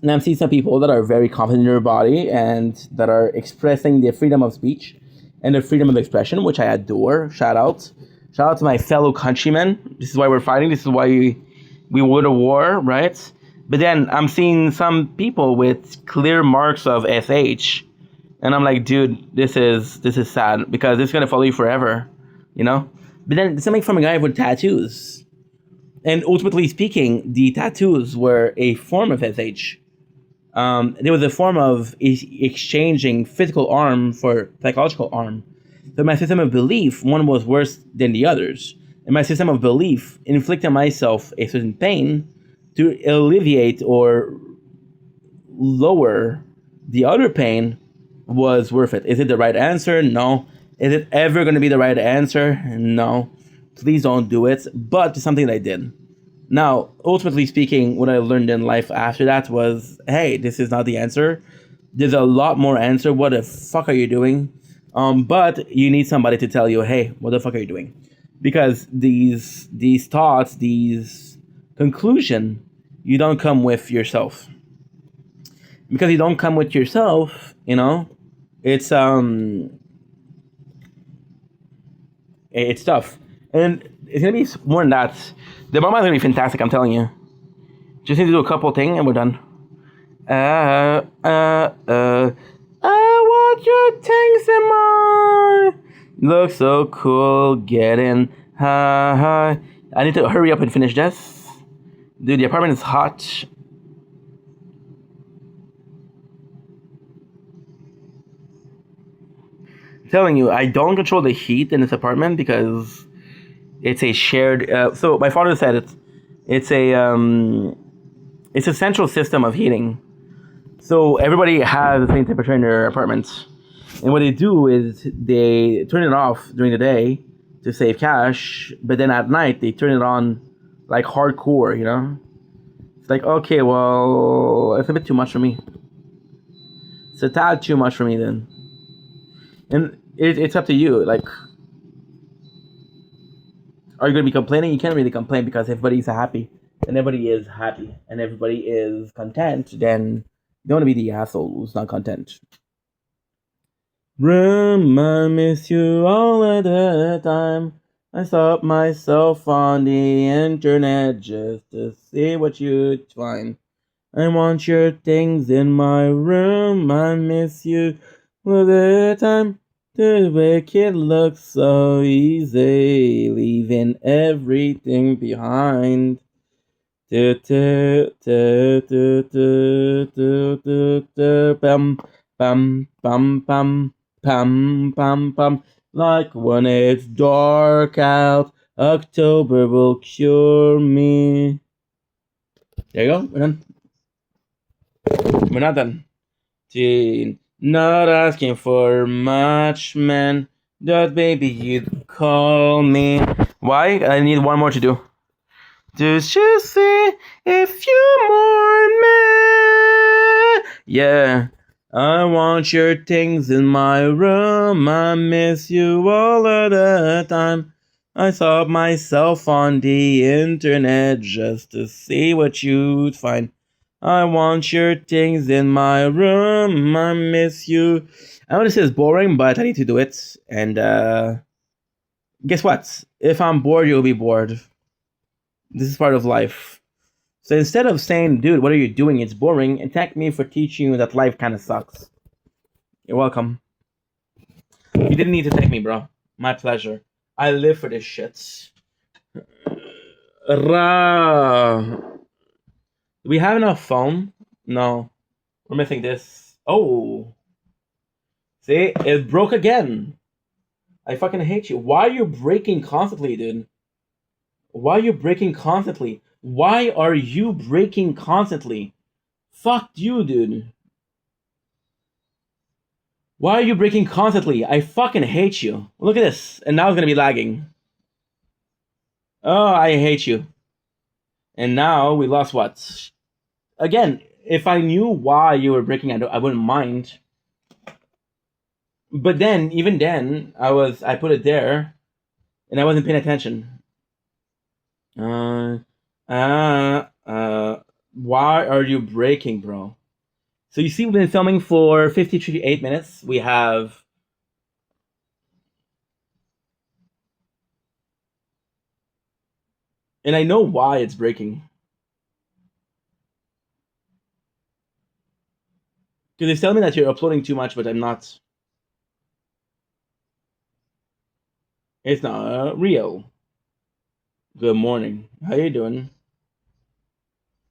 And I'm seeing some people that are very confident in their body and that are expressing their freedom of speech and their freedom of expression, which I adore. Shout out to my fellow countrymen. This is why we're fighting. This is why we won a war, right? But then I'm seeing some people with clear marks of SH. And I'm like, dude, this is sad because it's gonna follow you forever, But then something from a guy with tattoos, and ultimately speaking, the tattoos were a form of SH. There was a form of exchanging physical harm for psychological harm. So my system of belief, one was worse than the others, and my system of belief inflicting myself a certain pain to alleviate or lower the other pain was worth it. Is it the right answer? No. Is it ever going to be the right answer? No. Please don't do it. But it's something that I did. Now, ultimately speaking, what I learned in life after that was, hey, this is not the answer. There's a lot more answer. What the fuck are you doing? But you need somebody to tell you, hey, what the fuck are you doing? Because these thoughts, these conclusion, you don't come with yourself. Because you don't come with yourself, it's it's tough, and it's gonna be more than that. The mama is gonna be fantastic. I'm telling you. Just need to do a couple things and we're done. Uh, uh, uh. I want your things in mine. Look so cool, getting high. I need to hurry up and finish this. Dude, the apartment is hot. I'm telling you, I don't control the heat in this apartment because it's a shared. So my father said It's it's a central system of heating. So everybody has the same temperature in their apartments. And what they do is they turn it off during the day to save cash, but then at night they turn it on like hardcore. It's like, okay, well, it's a bit too much for me. It's a tad too much for me then. And it's up to you. Like, are you going to be complaining? You can't really complain because everybody's happy. And everybody is happy. And everybody is content. Then you don't want to be the asshole who's not content. I miss you all at the time. I stop myself on the internet just to see what you'd find. I want your things in my room. I miss you all the time. To make it look so easy, leaving everything behind. Do, do, do, do, do, do, do, do, bum, bum, bum, bum, bum, bum, bum. Like when it's dark out, October will cure me. There you go. We're done. We're not done. Teen, not asking for much, man. That baby you'd call me. Why? I need one more to do. Just you see if you more me. Yeah. I want your things in my room. I miss you all of the time. I saw myself on the internet just to see what you'd find. I want your things in my room. I miss you. I know this is boring, but I need to do it. And guess what? If I'm bored, you'll be bored. This is part of life. So instead of saying, dude, what are you doing? It's boring, and thank me for teaching you that life kind of sucks. You're welcome. You didn't need to thank me, bro. My pleasure. I live for this shit. Ra. Do we have enough foam? No. We're missing this. Oh. See? It broke again. I fucking hate you. Why are you breaking constantly, dude? Why are you breaking constantly? Why are you breaking constantly? Fuck you, dude. Why are you breaking constantly? I fucking hate you. Look at this. And now it's gonna be lagging. Oh, I hate you. And now we lost what? Again, if I knew why you were breaking, I wouldn't mind. But then, even then, I put it there, and I wasn't paying attention. Uh, uh, uh, why are you breaking, bro? So you see, we've been filming for 58 minutes. We have. And I know why it's breaking. Because they tell me that you're uploading too much, but I'm not. It's not real. Good morning. How you doing?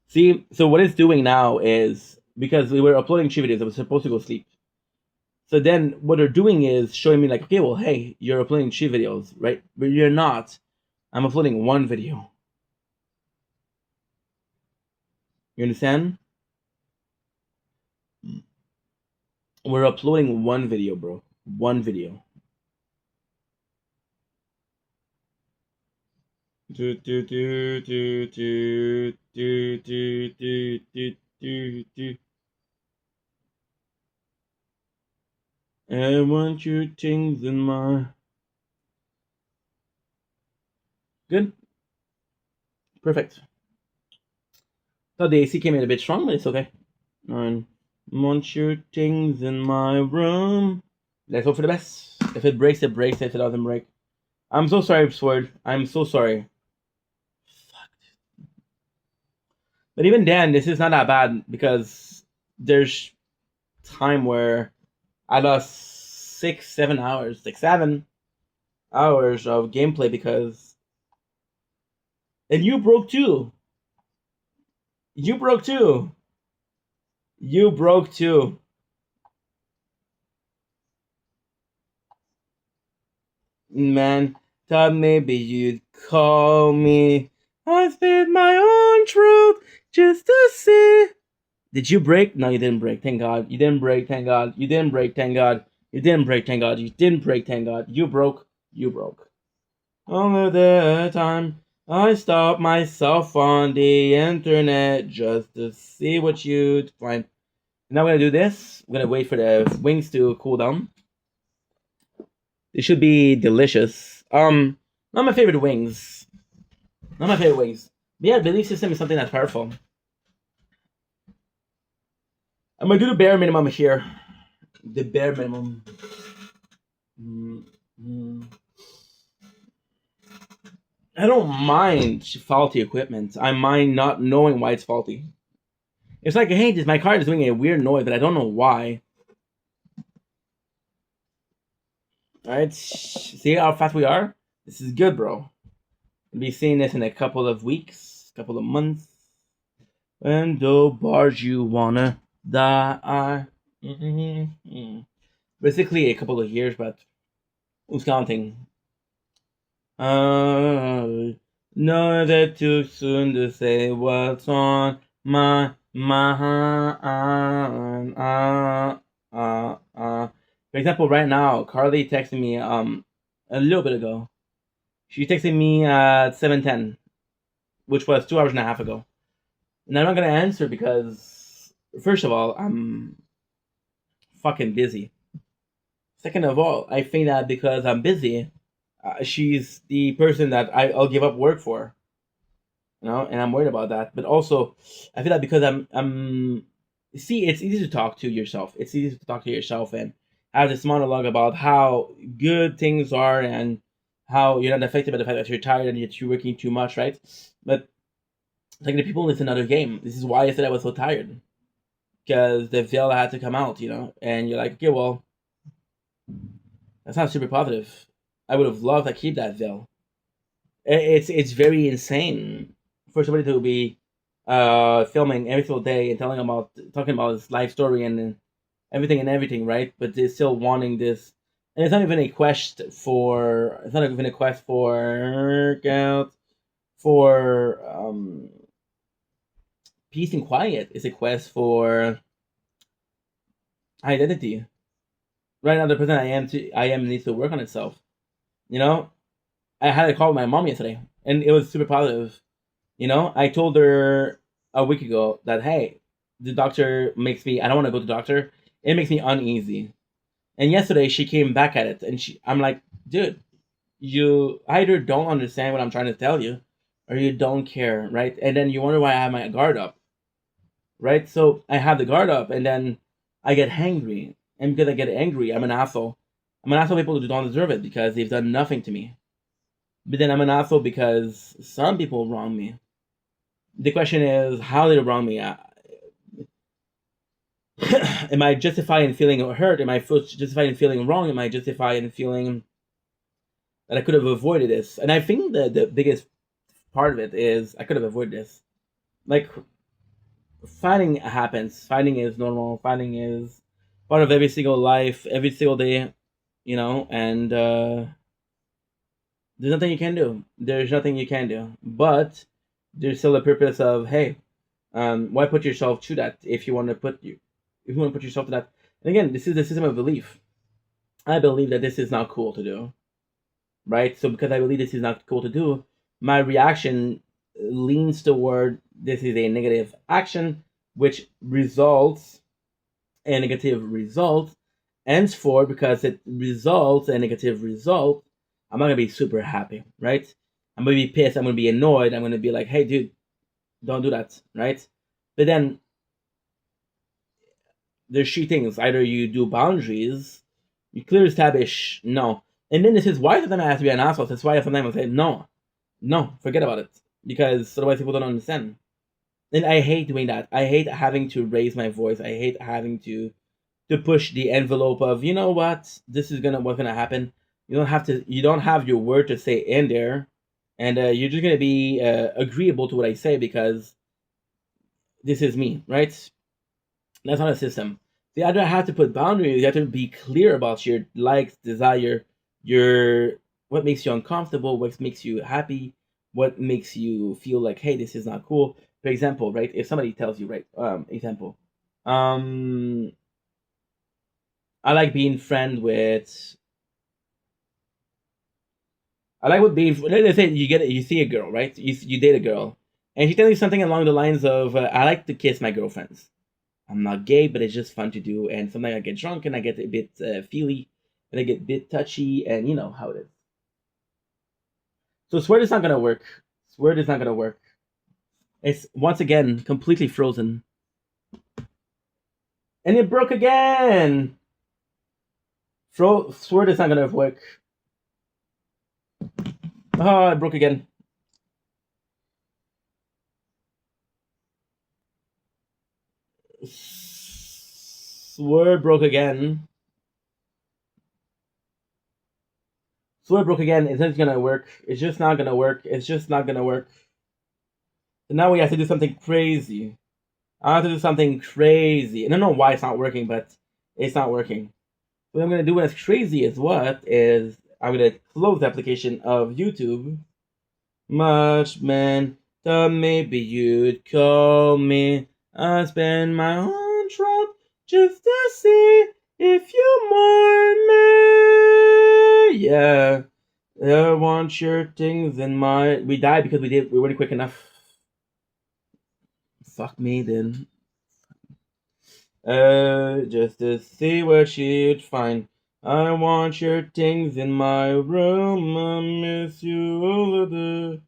See, so what it's doing now is because we were uploading 3 videos, I was supposed to go sleep. So then what they're doing is showing me like, okay, well, hey, you're uploading 3 videos, right? But you're not. I'm uploading 1 video. You understand? We're uploading 1 video, bro. 1 video. Do, do, do, do, do, do, do, do, do, do, do. I want your things in my. Good. Perfect. Thought the AC came in a bit strong, but it's okay. And want your things in my room. Let's hope for the best. If it breaks, it breaks. If it doesn't break, I'm so sorry, Sword. I'm so sorry. But even then, this is not that bad because there's time where I lost 6, 7 hours, 6, 7 hours of gameplay because, and you broke too. You broke too. You broke too. Man, thought maybe you'd call me. I spit my own truth just to see. Did you break? No, you didn't break. Thank God. You didn't break. Thank God. You didn't break. Thank God. You didn't break. Thank God. You didn't break. Thank God. You broke. You broke. All of the time, I stop myself on the internet just to see what you'd find. Now we're gonna do this. We're gonna wait for the wings to cool down. It should be delicious. Not my favorite wings. Not my favorite wings. But yeah, belief system is something that's powerful. I'm gonna do the bare minimum here. The bare minimum. Mm. I don't mind faulty equipment. I mind not knowing why it's faulty. It's like, hey, my car is doing a weird noise, but I don't know why. Alright, see how fast we are? This is good, bro. We'll be seeing this in a couple of weeks, couple of months. And the bars you wanna die. Basically a couple of years, but who's counting? No, that too soon to say what's on my mind. For example, right now, Carly texted me a little bit ago. She texted me at 7:10, which was 2 hours and a half ago. And I'm not gonna answer because, first of all, I'm fucking busy. Second of all, I think that because I'm busy, she's the person that I'll give up work for, and I'm worried about that. But also, I feel that because I'm see, it's easy to talk to yourself. It's easy to talk to yourself and have this monologue about how good things are and how you're not affected by the fact that you're tired and that you're working too much, right? But like the people, it's another game. This is why I said I was so tired because the veil had to come out, and you're like, okay, well, that's not super positive. I would have loved to keep that veil. It's very insane for somebody to be filming every single day and talking about his life story and everything, right? But they're still wanting this, and it's not even a quest for. It's not even a quest for workout for peace and quiet. It's a quest for identity. Right now, the person I am needs to work on itself. You know, I had a call with my mom yesterday, and it was super positive. I told her a week ago that hey, the doctor makes me. I don't want to go to the doctor. It makes me uneasy. And yesterday she came back at it, and I'm like, dude, you either don't understand what I'm trying to tell you, or you don't care, right? And then you wonder why I have my guard up, right? So I have the guard up, and then I get hangry, and because I get angry, I'm an asshole. I'm an asshole. People who don't deserve it because they've done nothing to me. But then I'm an asshole because some people wrong me. The question is, how did it wrong me? Am I justified in feeling hurt? Am I justified in feeling wrong? Am I justified in feeling that I could have avoided this? And I think that the biggest part of it is I could have avoided this. Like, fighting happens. Fighting is normal. Fighting is part of every single life, every single day, and there's nothing you can do. There's nothing you can do. But there's still a purpose of, hey, why put yourself to that if you want to put yourself to that? And again, this is the system of belief. I believe that this is not cool to do, right? So because I believe this is not cool to do, my reaction leans toward this is a negative action, which results a negative result. Henceforth, because it results a negative result, I'm not gonna be super happy, right? I'm gonna be pissed. I'm gonna be annoyed. I'm gonna be like, "Hey, dude, don't do that," right? But then there's three things: either you do boundaries, you clearly establish no, and then this is why sometimes I have to be an asshole. That's why sometimes I say no, no, forget about it, because otherwise people don't understand. And I hate doing that. I hate having to raise my voice. I hate having to push the envelope of, you know what, this is gonna what's gonna happen. You don't have to. You don't have your word to say in there, and you're just gonna be agreeable to what I say because this is me, right? That's not a system. The other have to put boundaries. You have to be clear about your likes, desire, your what makes you uncomfortable, what makes you happy, what makes you feel like, hey, this is not cool. For example, right? If somebody tells you, right? Example, um, I like being friend with. I like what being. Let's say you get it. You see a girl, right? You date a girl, and she tells you something along the lines of, "I like to kiss my girlfriends. I'm not gay, but it's just fun to do. And sometimes I get drunk and I get a bit feely, and I get a bit touchy, and you know how it is." So swear is not gonna work. Swear is not gonna work. It's once again completely frozen, and it broke again. Sword is not gonna work. Oh, it broke again. Sword broke again. Sword broke again. It's not gonna work. It's just not gonna work. It's just not gonna work. So now we have to do something crazy. I have to do something crazy. I don't know why it's not working, but it's not working. What I'm gonna do when it's crazy is what is I'm gonna close the application of YouTube. Much man, thought maybe you'd call me. I spend my own truck just to see if you mourn me. Yeah, I want your things in my. We died because we weren't quick enough. Fuck me then. Just to see what she'd find. I want your things in my room. I miss you all of the.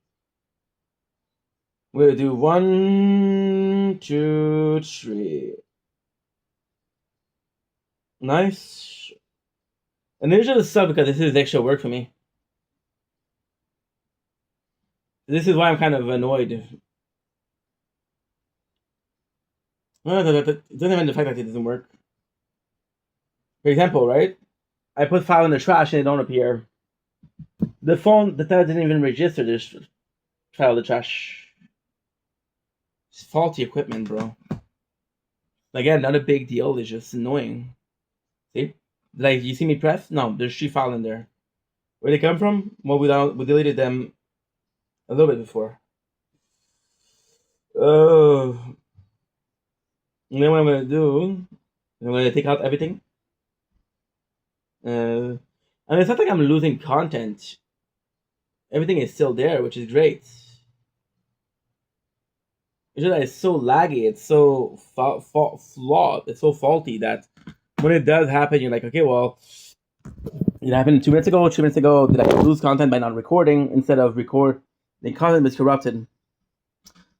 We'll do 1, 2, 3. Nice. And this just suck because this is extra work for me. This is why I'm kind of annoyed. It doesn't even the fact that it doesn't work. For example, right? I put file in the trash and it don't appear. The tab didn't even register this file in the trash. It's faulty equipment, bro. Again, not a big deal. It's just annoying. See? Like, you see me press? No, there's 3 files in there. Where they come from? Well, we deleted them a little bit before. Oh. And then what I'm gonna do, I'm gonna take out everything. And it's not like I'm losing content. Everything is still there, which is great. It's just that it's so laggy, it's so flawed, it's so faulty that when it does happen, you're like, okay, well, it happened 2 minutes ago. 2 minutes ago, did I lose content by not recording instead of record? The content is corrupted.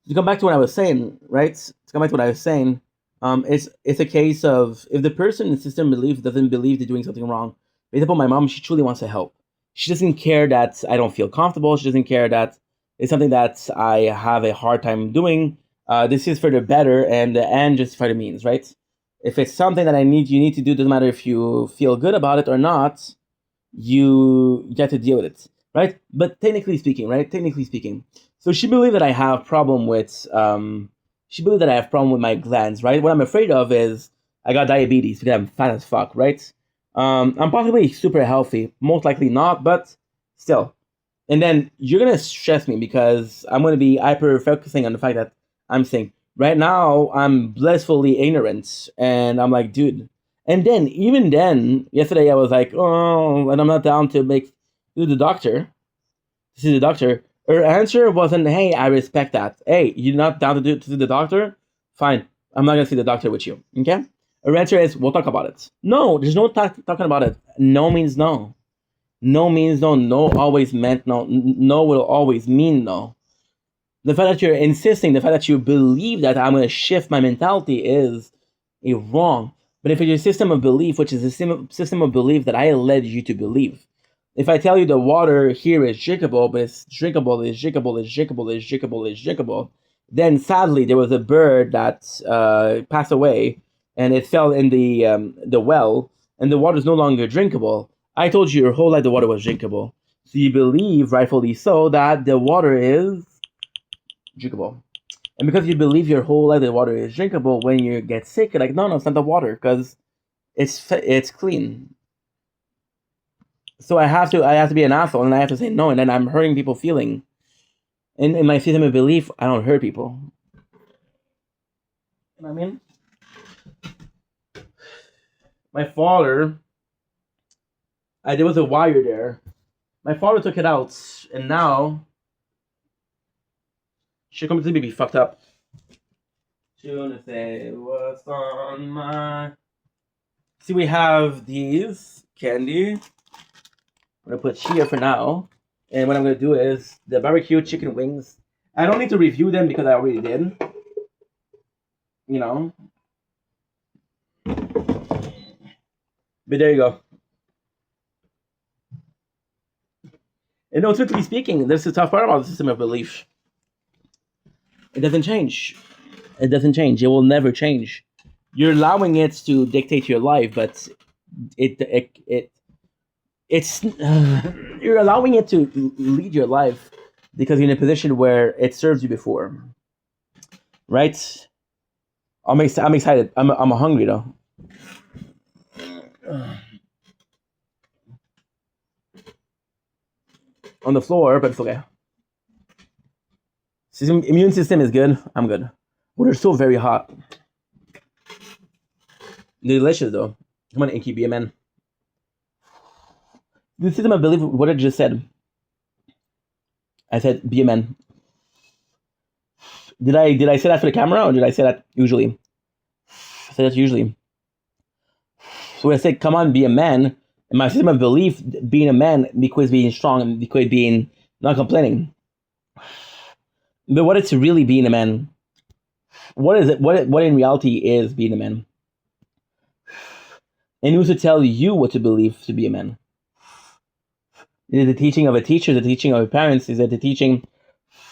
To come back to what I was saying, right? To come back to what I was saying, it's a case of if the person in the system doesn't believe they're doing something wrong. For example, my mom, she truly wants to help. She doesn't care that I don't feel comfortable. She doesn't care that it's something that I have a hard time doing. This is for the better and the end justify the means, right? If it's something that you need to do, doesn't matter if you feel good about it or not, you get to deal with it, right? But technically speaking, right? Technically speaking, so she believed that I have problem with she believed that I have problem with my glands, right? What I'm afraid of is I got diabetes because I'm fat as fuck, right? I'm possibly super healthy, most likely not, but still. And then you're gonna stress me because I'm gonna be hyper focusing on the fact that I'm saying right now I'm blissfully ignorant, and I'm like, dude. And then even then, yesterday I was like, oh, and I'm not down to make do the doctor. To see the doctor. Her answer wasn't, "Hey, I respect that. Hey, you're not down to see the doctor? Fine, I'm not gonna see the doctor with you." Okay. Her answer is, "We'll talk about it." No, there's no talking about it. No means no. No means no. No always meant no. No will always mean no. The fact that you're insisting, the fact that you believe that I'm gonna shift my mentality is wrong. But if it's your system of belief, which is the system of belief that I led you to believe, if I tell you the water here is drinkable, but it's drinkable, is drinkable, is drinkable, is drinkable, is drinkable, then sadly there was a bird that passed away, and it fell in the well, and the water is no longer drinkable. I told you your whole life the water was drinkable, so you believe, rightfully so, that the water is drinkable. And because you believe your whole life the water is drinkable, when you get sick, you're like, no, no, it's not the water because it's clean. So I have to be an asshole, and I have to say no, and then I'm hurting people feeling. In my system of belief, I don't hurt people. You know what I mean? My father, there was a wire there. My father took it out, and now she completely be fucked up. She gonna say what's on my. See, we have these candy. I'm gonna put here for now. And what I'm gonna do is the barbecue chicken wings. I don't need to review them because I already did. You know. But there you go. And no, truthfully speaking, this is the tough part about the system of belief. It doesn't change. It doesn't change. It will never change. You're allowing it to dictate your life, but it's you're allowing it to lead your life because you're in a position where it serves you before, right? I'm excited. I'm hungry though. On the floor, but it's okay. Immune system is good. I'm good. But they're still very hot. They're delicious though. Come on, Inky, be a man. The system, I believe what I just said. I said be a man. Did I say that for the camera or did I say that usually? I said that usually. So when I say come on, be a man, in my system of belief, being a man equates being strong and equates being not complaining. But what it's really being a man? What is it? What in reality is being a man? And who's to tell you what to believe to be a man? Is it the teaching of a teacher, the teaching of your parents? Is it the teaching?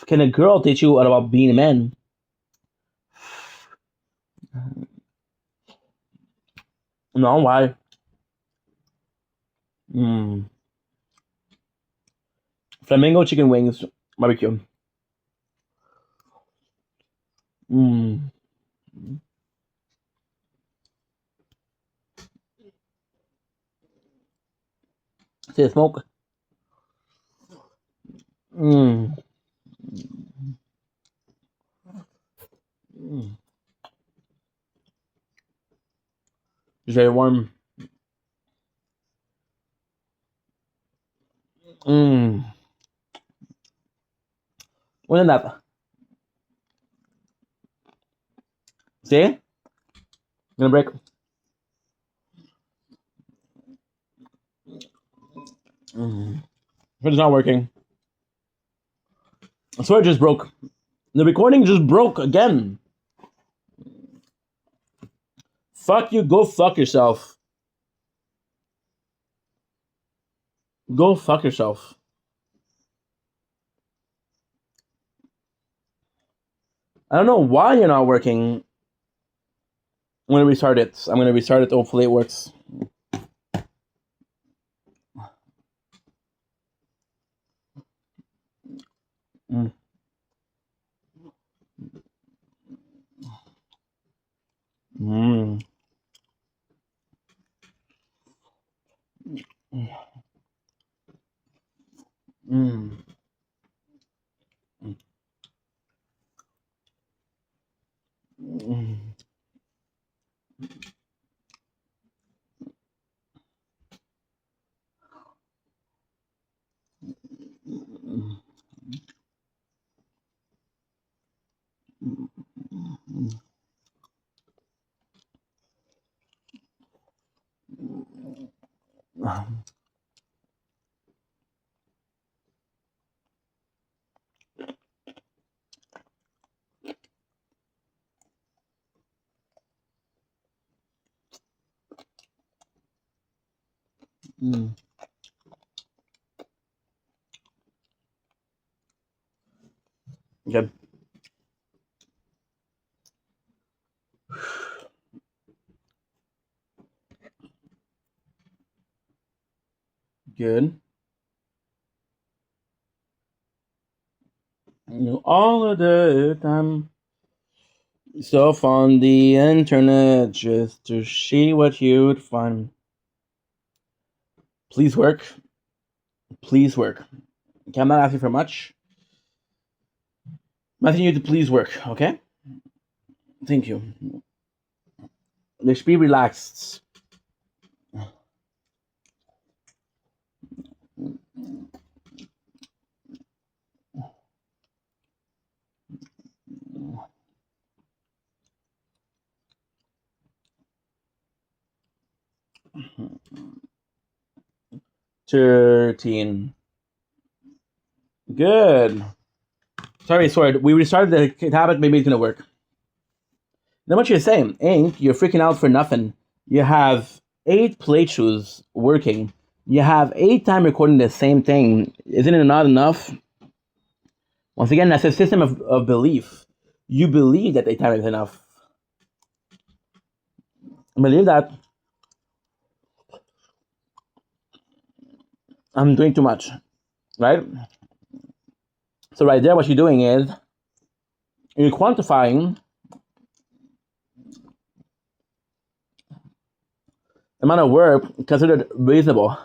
Can a girl teach you about being a man? No, why? Mm. Flamingo chicken wings, barbecue. Mm. See the smoke? Mm. Mm. It's very warm. Mm. Wasn't that? See? Gonna break. Mm. It's not working. I swear it just broke. The recording just broke again. Fuck you, go fuck yourself. Go fuck yourself. I don't know why you're not working. I'm gonna restart it. I'm gonna restart it. Hopefully it works. Mm. Mm. Mm. Mm. Mm. Good. Good. You all of the time. Stuff on the internet just to see what you'd find. Please work. Please work. Okay, I'm not asking for much. I'm asking you to please work, okay? Thank you. Let's be relaxed. $13. Good. Sorry, Sword. We restarted the tablet. Maybe it's gonna work. Now what you're saying, Ink, you're freaking out for nothing. You have 8 playthroughs working. You have 8 time recording the same thing. Isn't it not enough? Once again, that's a system of belief. You believe that 8 time is enough. Believe that I'm doing too much, right? So right there, what you're doing is you're quantifying the amount of work considered reasonable.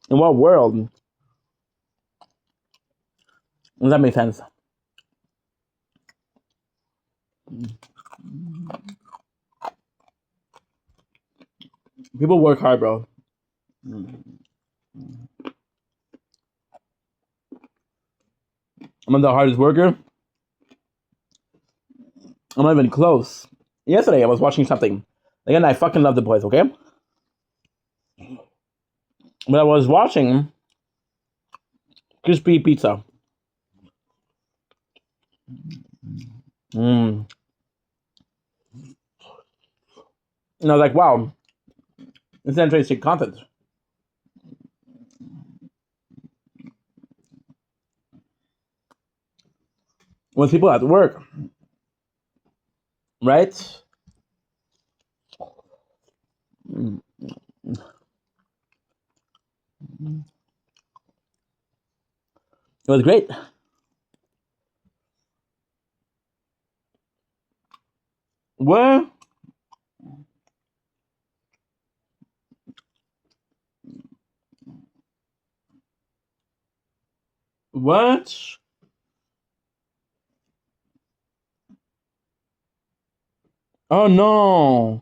In what world does that make sense? People work hard, bro. I'm not the hardest worker. I'm not even close. Yesterday, I was watching something. Again, I fucking love The Boys, okay? But I was watching crispy pizza. And I was like, wow, this is interesting content. With people at work, right? It was great. What? What? Oh no!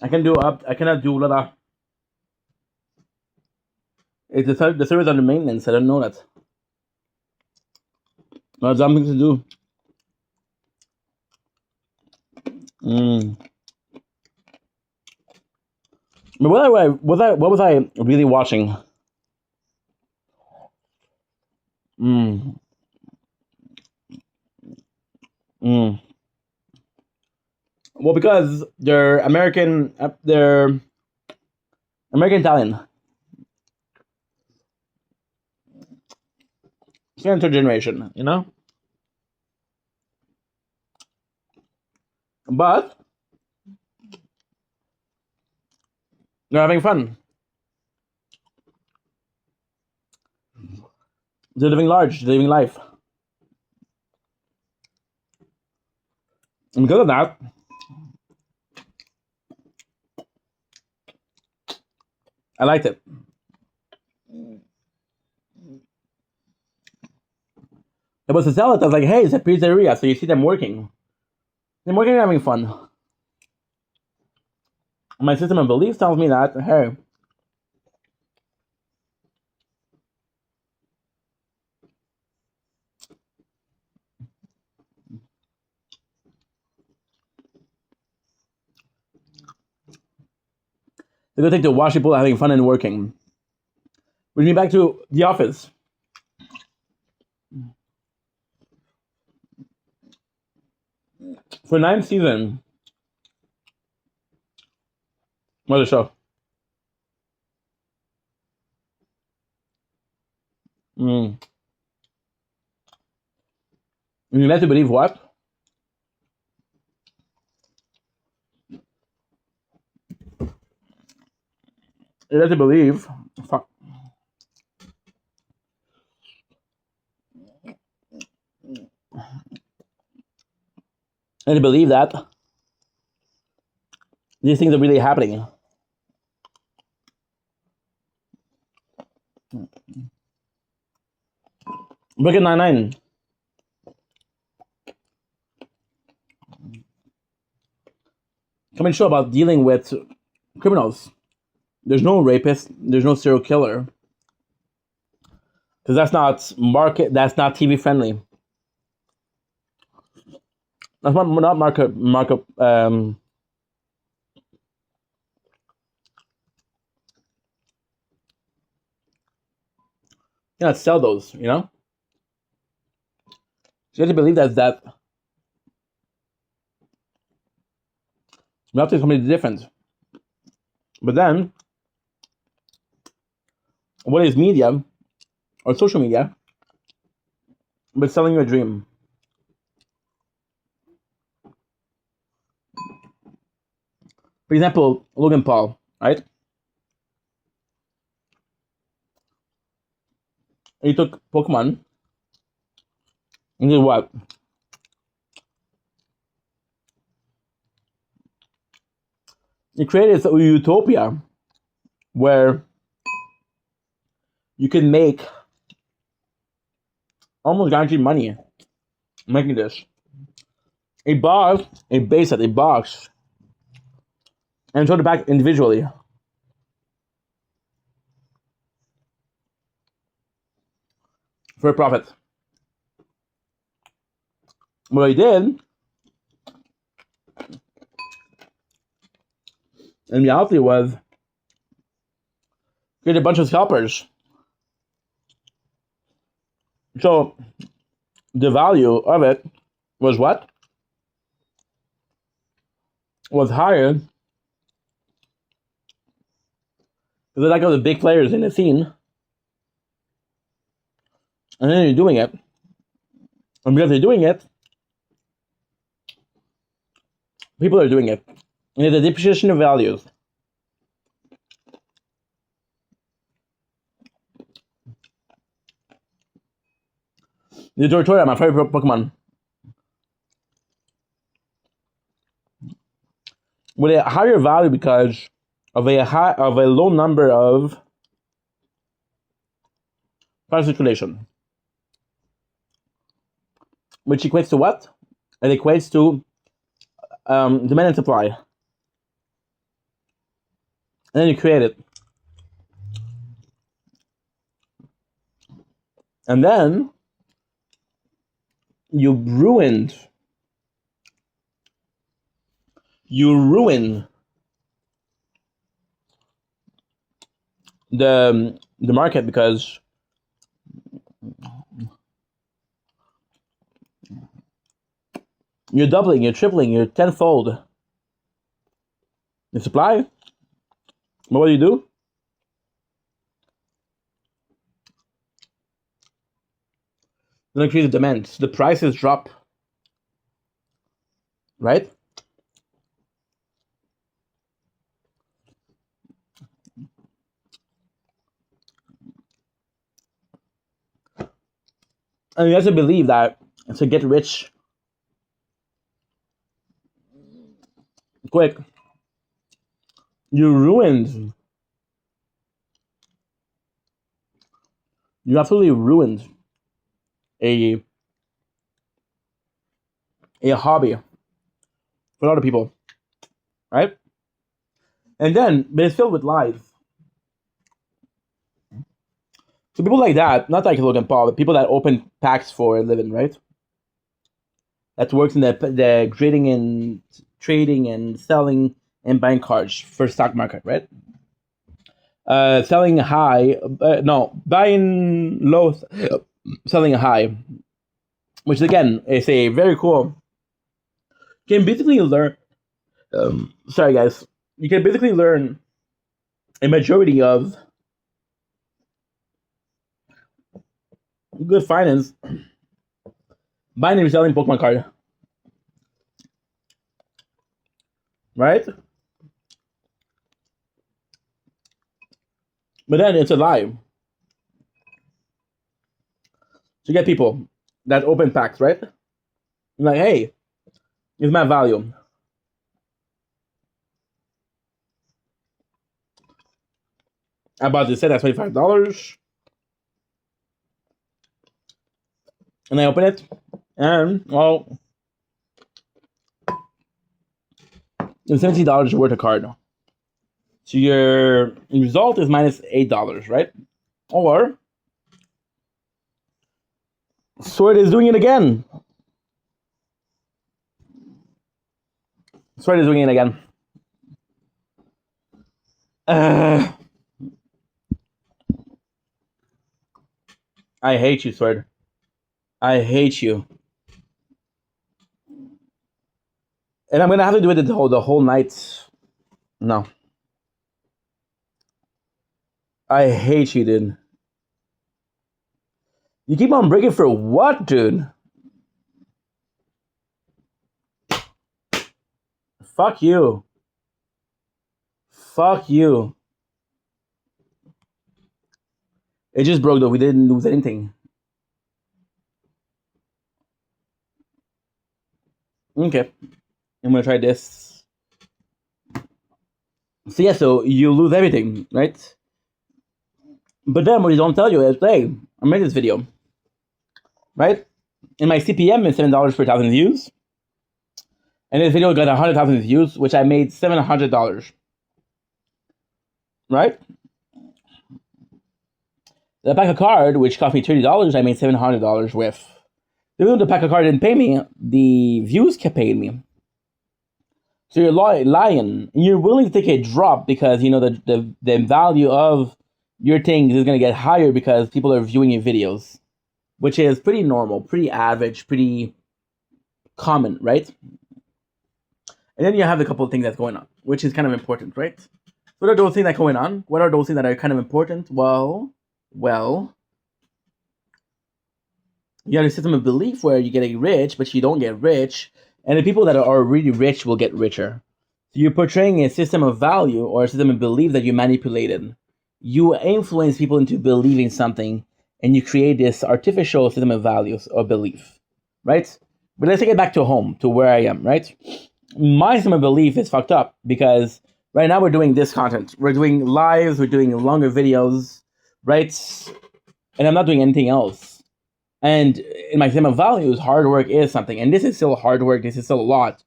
I can do up. I cannot do a lot of. It's the server's under maintenance. I don't know that. There's something to do. But what was I really watching? Mm. Mm. Well, because they're American. They're American Italian. Second, third generation. You know. But they're having fun. They're living large. They're living life. And because of that, I liked it. It was to sell it. I was like, hey, it's a pizzeria, so you see them working. They're working and having fun. My system of beliefs tells me that, hey, They're gonna take the wash people having fun and working. Bring me back to the office. For ninth season, what a show. Mm. And you like to believe what? You like to believe. Fuck. And to believe that these things are really happening. Look at 99. Coming show about dealing with criminals. There's no rapist. There's no serial killer. Because that's not market. That's not TV friendly. That's not market. You cannot sell those. You know. So you have to believe that nothing's completely different. But then, what is media or social media but selling you a dream? For example, Logan Paul, right? He took Pokemon and did what? He created a utopia where you can make almost guaranteed money making this. A box, a base set, a box, and sold it back individually for a profit. What he did, in reality, was create a bunch of scalpers. So the value of it was what? Was higher because they're like the big players in the scene. And then you're doing it. And because they're doing it, people are doing it. And it's a depreciation of values. The Tortoria, my favorite Pokemon. With a higher value because of a low number of price circulation. Which equates to what? It equates to demand and supply. And then you create it. And then you ruin the market because you're doubling, you're tripling, you're tenfold the supply. But what do? You increase the demand. So the prices drop. Right? And you have to believe that to get rich quick, you absolutely ruined a hobby for a lot of people, right? And then, but it's filled with lies. So people like that, not like Logan Paul, but people that open packs for a living, right? That works in the trading and selling and buying cards for stock market, right? selling high. No, buying low, selling high, which again is a very cool. You can basically learn. Sorry, guys. You can basically learn a majority of good finance buying and selling Pokemon card, right? But then it's a lie. So you get people that open packs, right? I'm like, hey, it's my value. I bought this set at $25, and I open it, and well, it's $70 worth of card. So your result is minus $8, right? Or Sword is doing it again. Sword is doing it again. I hate you, Sword. I hate you. And I'm gonna have to do it the whole night. No. I hate you, dude. You keep on breaking for what, dude? Fuck you. Fuck you. It just broke though. We didn't lose anything. Okay. I'm gonna try this. So yeah, so you lose everything, right? But then what they don't tell you is, hey, I made this video, right? And my CPM is $7 per 1,000 views. And this video got 100,000 views, which I made $700, right? The pack of card, which cost me $30, I made $700 with. Even though the pack of card didn't pay me, the views kept paying me. So you're lying. You're willing to take a drop because you know the value of your things is going to get higher because people are viewing your videos, which is pretty normal, pretty average, pretty common, right? And then you have a couple of things that's going on, which is kind of important, right? What are those things that are going on? What are those things that are kind of important? Well, you have a system of belief where you're getting rich, but you don't get rich, and the people that are really rich will get richer. So you're portraying a system of value or a system of belief that you manipulated. You influence people into believing something, and you create this artificial system of values or belief, right? But let's take it back to home, to where I am, right? My system of belief is fucked up because right now we're doing this content. We're doing lives, we're doing longer videos, right? And I'm not doing anything else. And in my system of values, hard work is something. And this is still hard work, this is still a lot.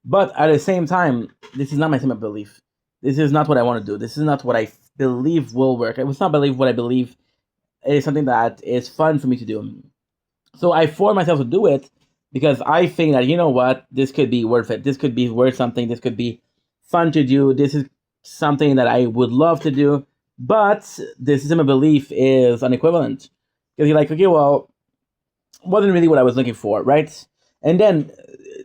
But at the same time, this is not my system of belief. This is not what I want to do. This is not what I believe will work. It's not believe what I believe. It is something that is fun for me to do. So I force myself to do it because I think that, you know what, this could be worth it. This could be worth something. This could be fun to do. This is something that I would love to do. But the system of belief is unequivalent. Because you're like, okay, well, wasn't really what I was looking for, right? And then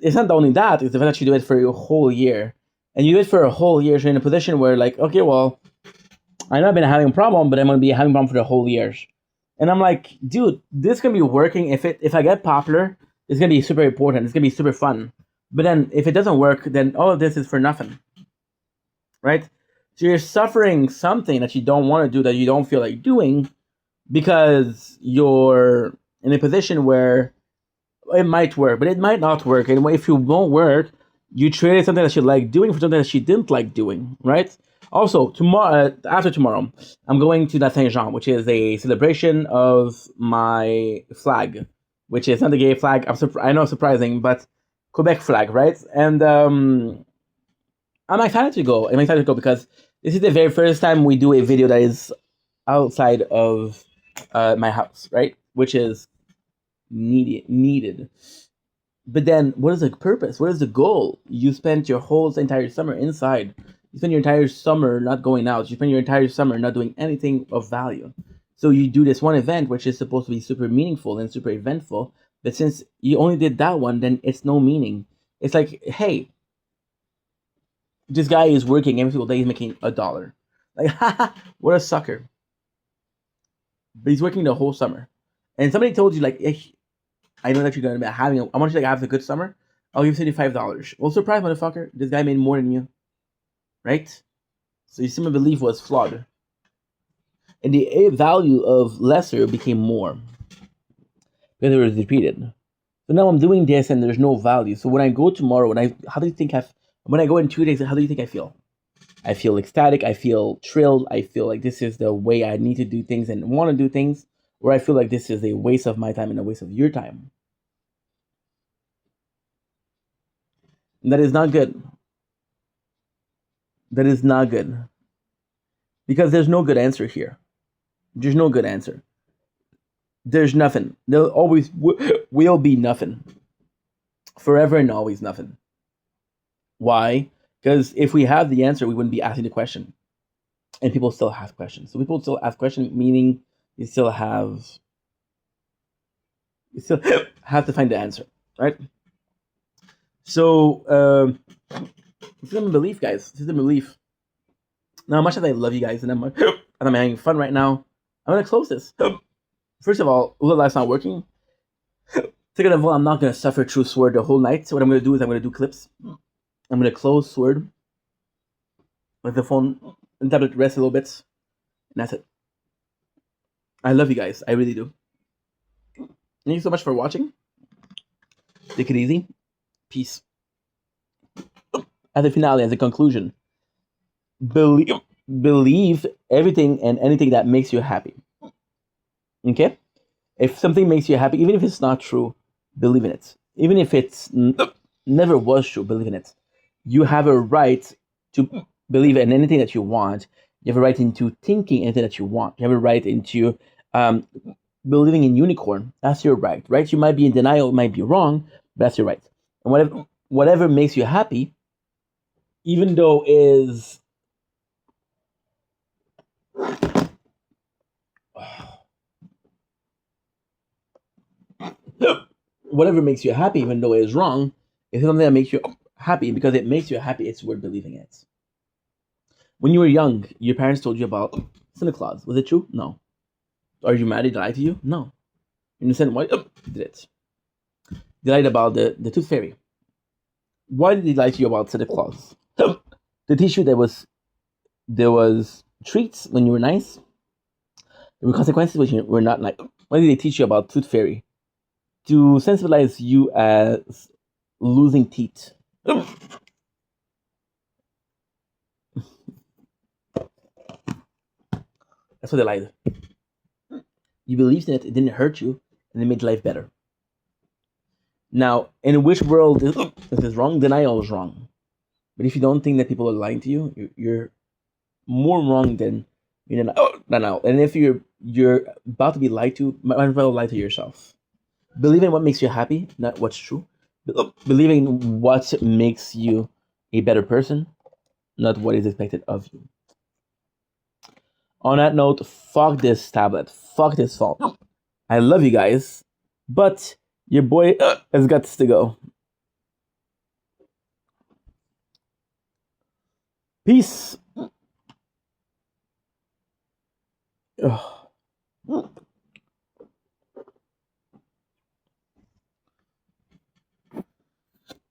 it's not only that, it's the fact that you do it for a whole year. And you do it for a whole year, so you're in a position where, like, okay, well, I know I've been having a problem, but I'm going to be having a problem for the whole year. And I'm like, dude, this can be working. If I get popular, it's going to be super important. It's going to be super fun. But then if it doesn't work, then all of this is for nothing. Right? So you're suffering something that you don't want to do, that you don't feel like doing, because you're in a position where it might work, but it might not work. And if it won't work, you traded something that you like doing for something that you didn't like doing, right? Also, after tomorrow, I'm going to La Saint Jean, which is a celebration of my flag, which is not the gay flag. I know it's surprising, but Quebec flag, right? And I'm excited to go. I'm excited to go because this is the very first time we do a video that is outside of my house, right? Which is needed. But then, what is the purpose? What is the goal? You spent your whole entire summer inside. You spend your entire summer not going out. You spend your entire summer not doing anything of value. So you do this one event, which is supposed to be super meaningful and super eventful. But since you only did that one, then it's no meaning. It's like, hey, this guy is working every single day. He's making $1. Like, what a sucker. But he's working the whole summer. And somebody told you, like, I know that you're going to be having, I want you to have a good summer. I'll give you $75. Well, surprise, motherfucker. This guy made more than you. Right? So your summer belief was flawed. And the value of lesser became more. Because it was repeated. So now I'm doing this and there's no value. So when I go tomorrow, when I go in 2 days, how do you think I feel? I feel ecstatic. I feel thrilled. I feel like this is the way I need to do things and want to do things. Or I feel like this is a waste of my time and a waste of your time. And that is not good. That is not good. Because there's no good answer here. There's no good answer. There's nothing. There always will be nothing. Forever and always nothing. Why? Because if we have the answer, we wouldn't be asking the question. And people still have questions. So people still ask questions, meaning you still have to find the answer, right? So system of belief, guys. System of belief. Now, much as I love you guys and I'm having fun right now, I'm gonna close this. First of all, Ula Life's not working. Second of all, I'm not gonna suffer through Sword the whole night. So what I'm gonna do is I'm gonna do clips. I'm gonna close Sword, let the phone and tablet rest a little bit, and that's it. I love you guys. I really do. Thank you so much for watching. Take it easy. Peace. As a finale, as a conclusion, believe everything and anything that makes you happy. Okay? If something makes you happy, even if it's not true, believe in it. Even if it's never was true, believe in it. You have a right to believe in anything that you want. You have a right into thinking anything that you want. You have a right into believing in unicorn. That's your right, right? You might be in denial, it might be wrong, but that's your right. And whatever makes you happy, even though is whatever makes you happy, even though it is wrong, is something that makes you happy. Because it makes you happy, it's worth believing it. When you were young, your parents told you about Santa Claus. Was it true? No. Are you mad he lied to you? No. You understand why he did it? They lied about the Tooth Fairy. Why did he lie to you about Santa Claus? To teach you there was treats when you were nice. There were consequences when you were not nice. Why did they teach you about Tooth Fairy? To sensibilize you as losing teeth. That's what they lied. You believed in it, it didn't hurt you, and it made life better. Now, in which world is this wrong? Denial is wrong. But if you don't think that people are lying to you, you're more wrong than denial. And if you're about to be lied to, might as well lie to yourself. Believe in what makes you happy, not what's true. Believe in what makes you a better person, not what is expected of you. On that note, fuck this tablet. Fuck this phone. I love you guys, but your boy has got to go. Peace.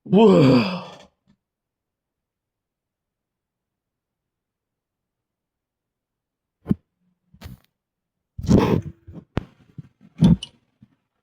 Whoa.